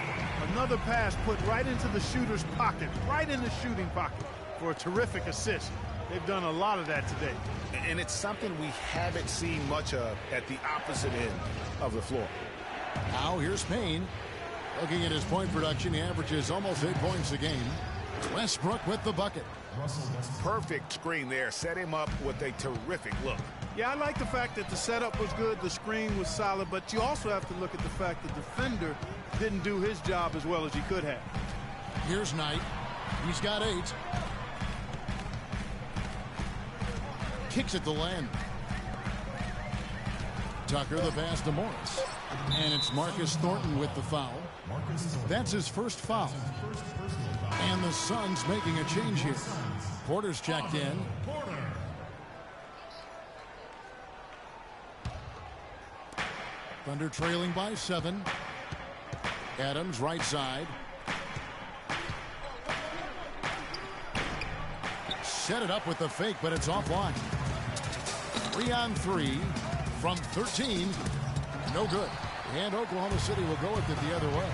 Another pass put right into the shooter's pocket, right in the shooting pocket for a terrific assist. They've done a lot of that today. And it's something we haven't seen much of at the opposite end of the floor. Now here's Payne. Looking at his point production, he averages almost 8 points a game. Westbrook with the bucket. Perfect screen there. Set him up with a terrific look. Yeah, I like the fact that the setup was good, the screen was solid, but you also have to look at the fact the defender didn't do his job as well as he could have. Here's Knight. He's got 8. Kicks it to Len. Tucker the pass to Morris. And it's Marcus Thornton with the foul. That's his first foul. And the Suns making a change here. Porter's checked in. Thunder trailing by 7. Adams right side. Set it up with the fake, but it's offline. 3 on 3 from 13. No good. And Oklahoma City will go with it the other way.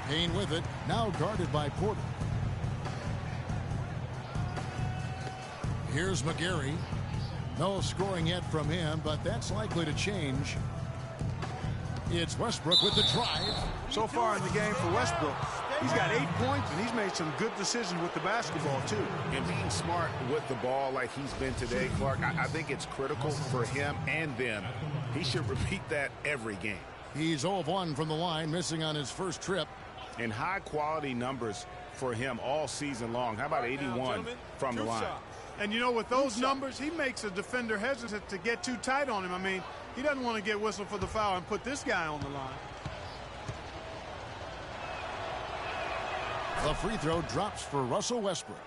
Payne with it, now guarded by Porter. Here's McGarry. No scoring yet from him, but that's likely to change. It's Westbrook with the drive. So far in the game for Westbrook, he's got 8 points, and he's made some good decisions with the basketball, too. And being smart with the ball like he's been today, Clark, I think it's critical for him and them. He should repeat that every game. He's 0 of 1 from the line, missing on his first trip. And high-quality numbers for him all season long. How about 81 from the line? And, you know, with those numbers, he makes a defender hesitant to get too tight on him. I mean, he doesn't want to get whistled for the foul and put this guy on the line. The free throw drops for Russell Westbrook.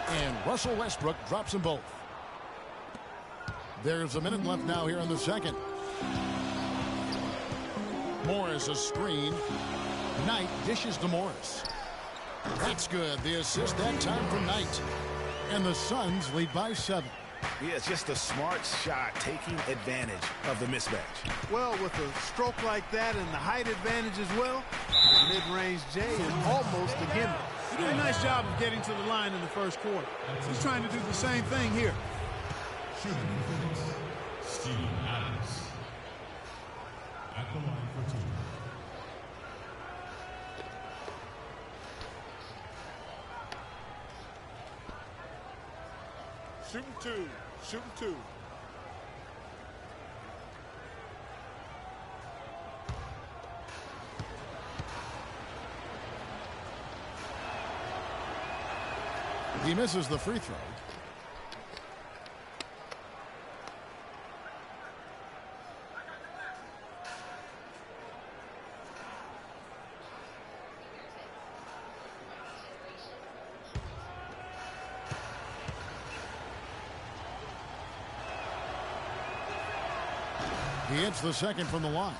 And Russell Westbrook drops them both. There's a minute left now here in the second. Morris a screen. Knight dishes to Morris. That's good. The assist that time from Knight. And the Suns lead by 7. Yeah, it's just a smart shot taking advantage of the mismatch. Well, with a stroke like that and the height advantage as well, the mid-range J is almost a gimmick. He did a nice job of getting to the line in the first quarter. He's trying to do the same thing here. Steven Adams. At the line for two. Shooting two. Shooting two. He misses the free throw. He hits the second from the line.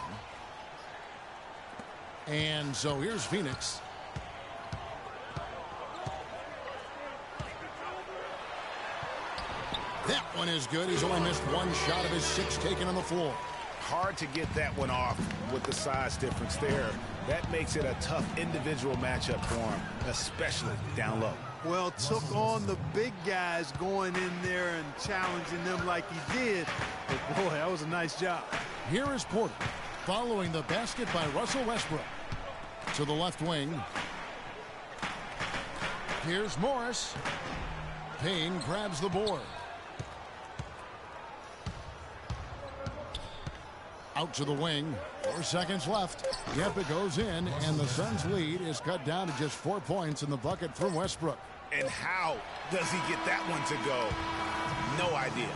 And so here's Phoenix. That one is good. He's only missed one shot of his 6 taken on the floor. Hard to get that one off with the size difference there. That makes it a tough individual matchup for him, especially down low. Well, took on the big guys going in there and challenging them like he did. But, boy, that was a nice job. Here is Porter, following the basket by Russell Westbrook. To the left wing. Here's Morris. Payne grabs the board. Out to the wing. 4 seconds left. Yep, it goes in, and the Suns' lead is cut down to just 4 points in the bucket from Westbrook. And how does he get that one to go? No idea.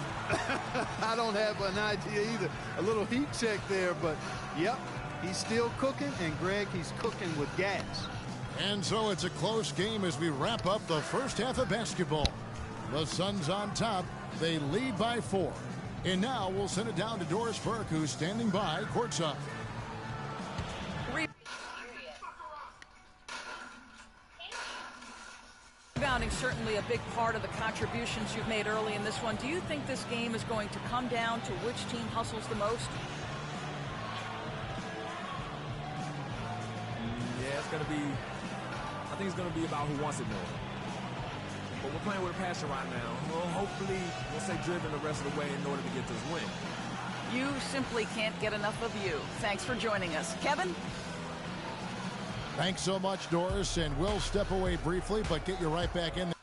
I don't have an idea either. A little heat check there, but, yep, he's still cooking, and, Greg, he's cooking with gas. And so it's a close game as we wrap up the first half of basketball. The Suns on top. They lead by 4. And now we'll send it down to Doris Burke, who's standing by courtside. Rebounding certainly a big part of the contributions you've made early in this one. Do you think this game is going to come down to which team hustles the most? Yeah, I think it's going to be about who wants it more. But we're playing with a passion right now. Well, hopefully we'll stay driven the rest of the way in order to get this win. You simply can't get enough of you. Thanks for joining us. Kevin? Thanks so much, Doris, and we'll step away briefly, but get you right back in there.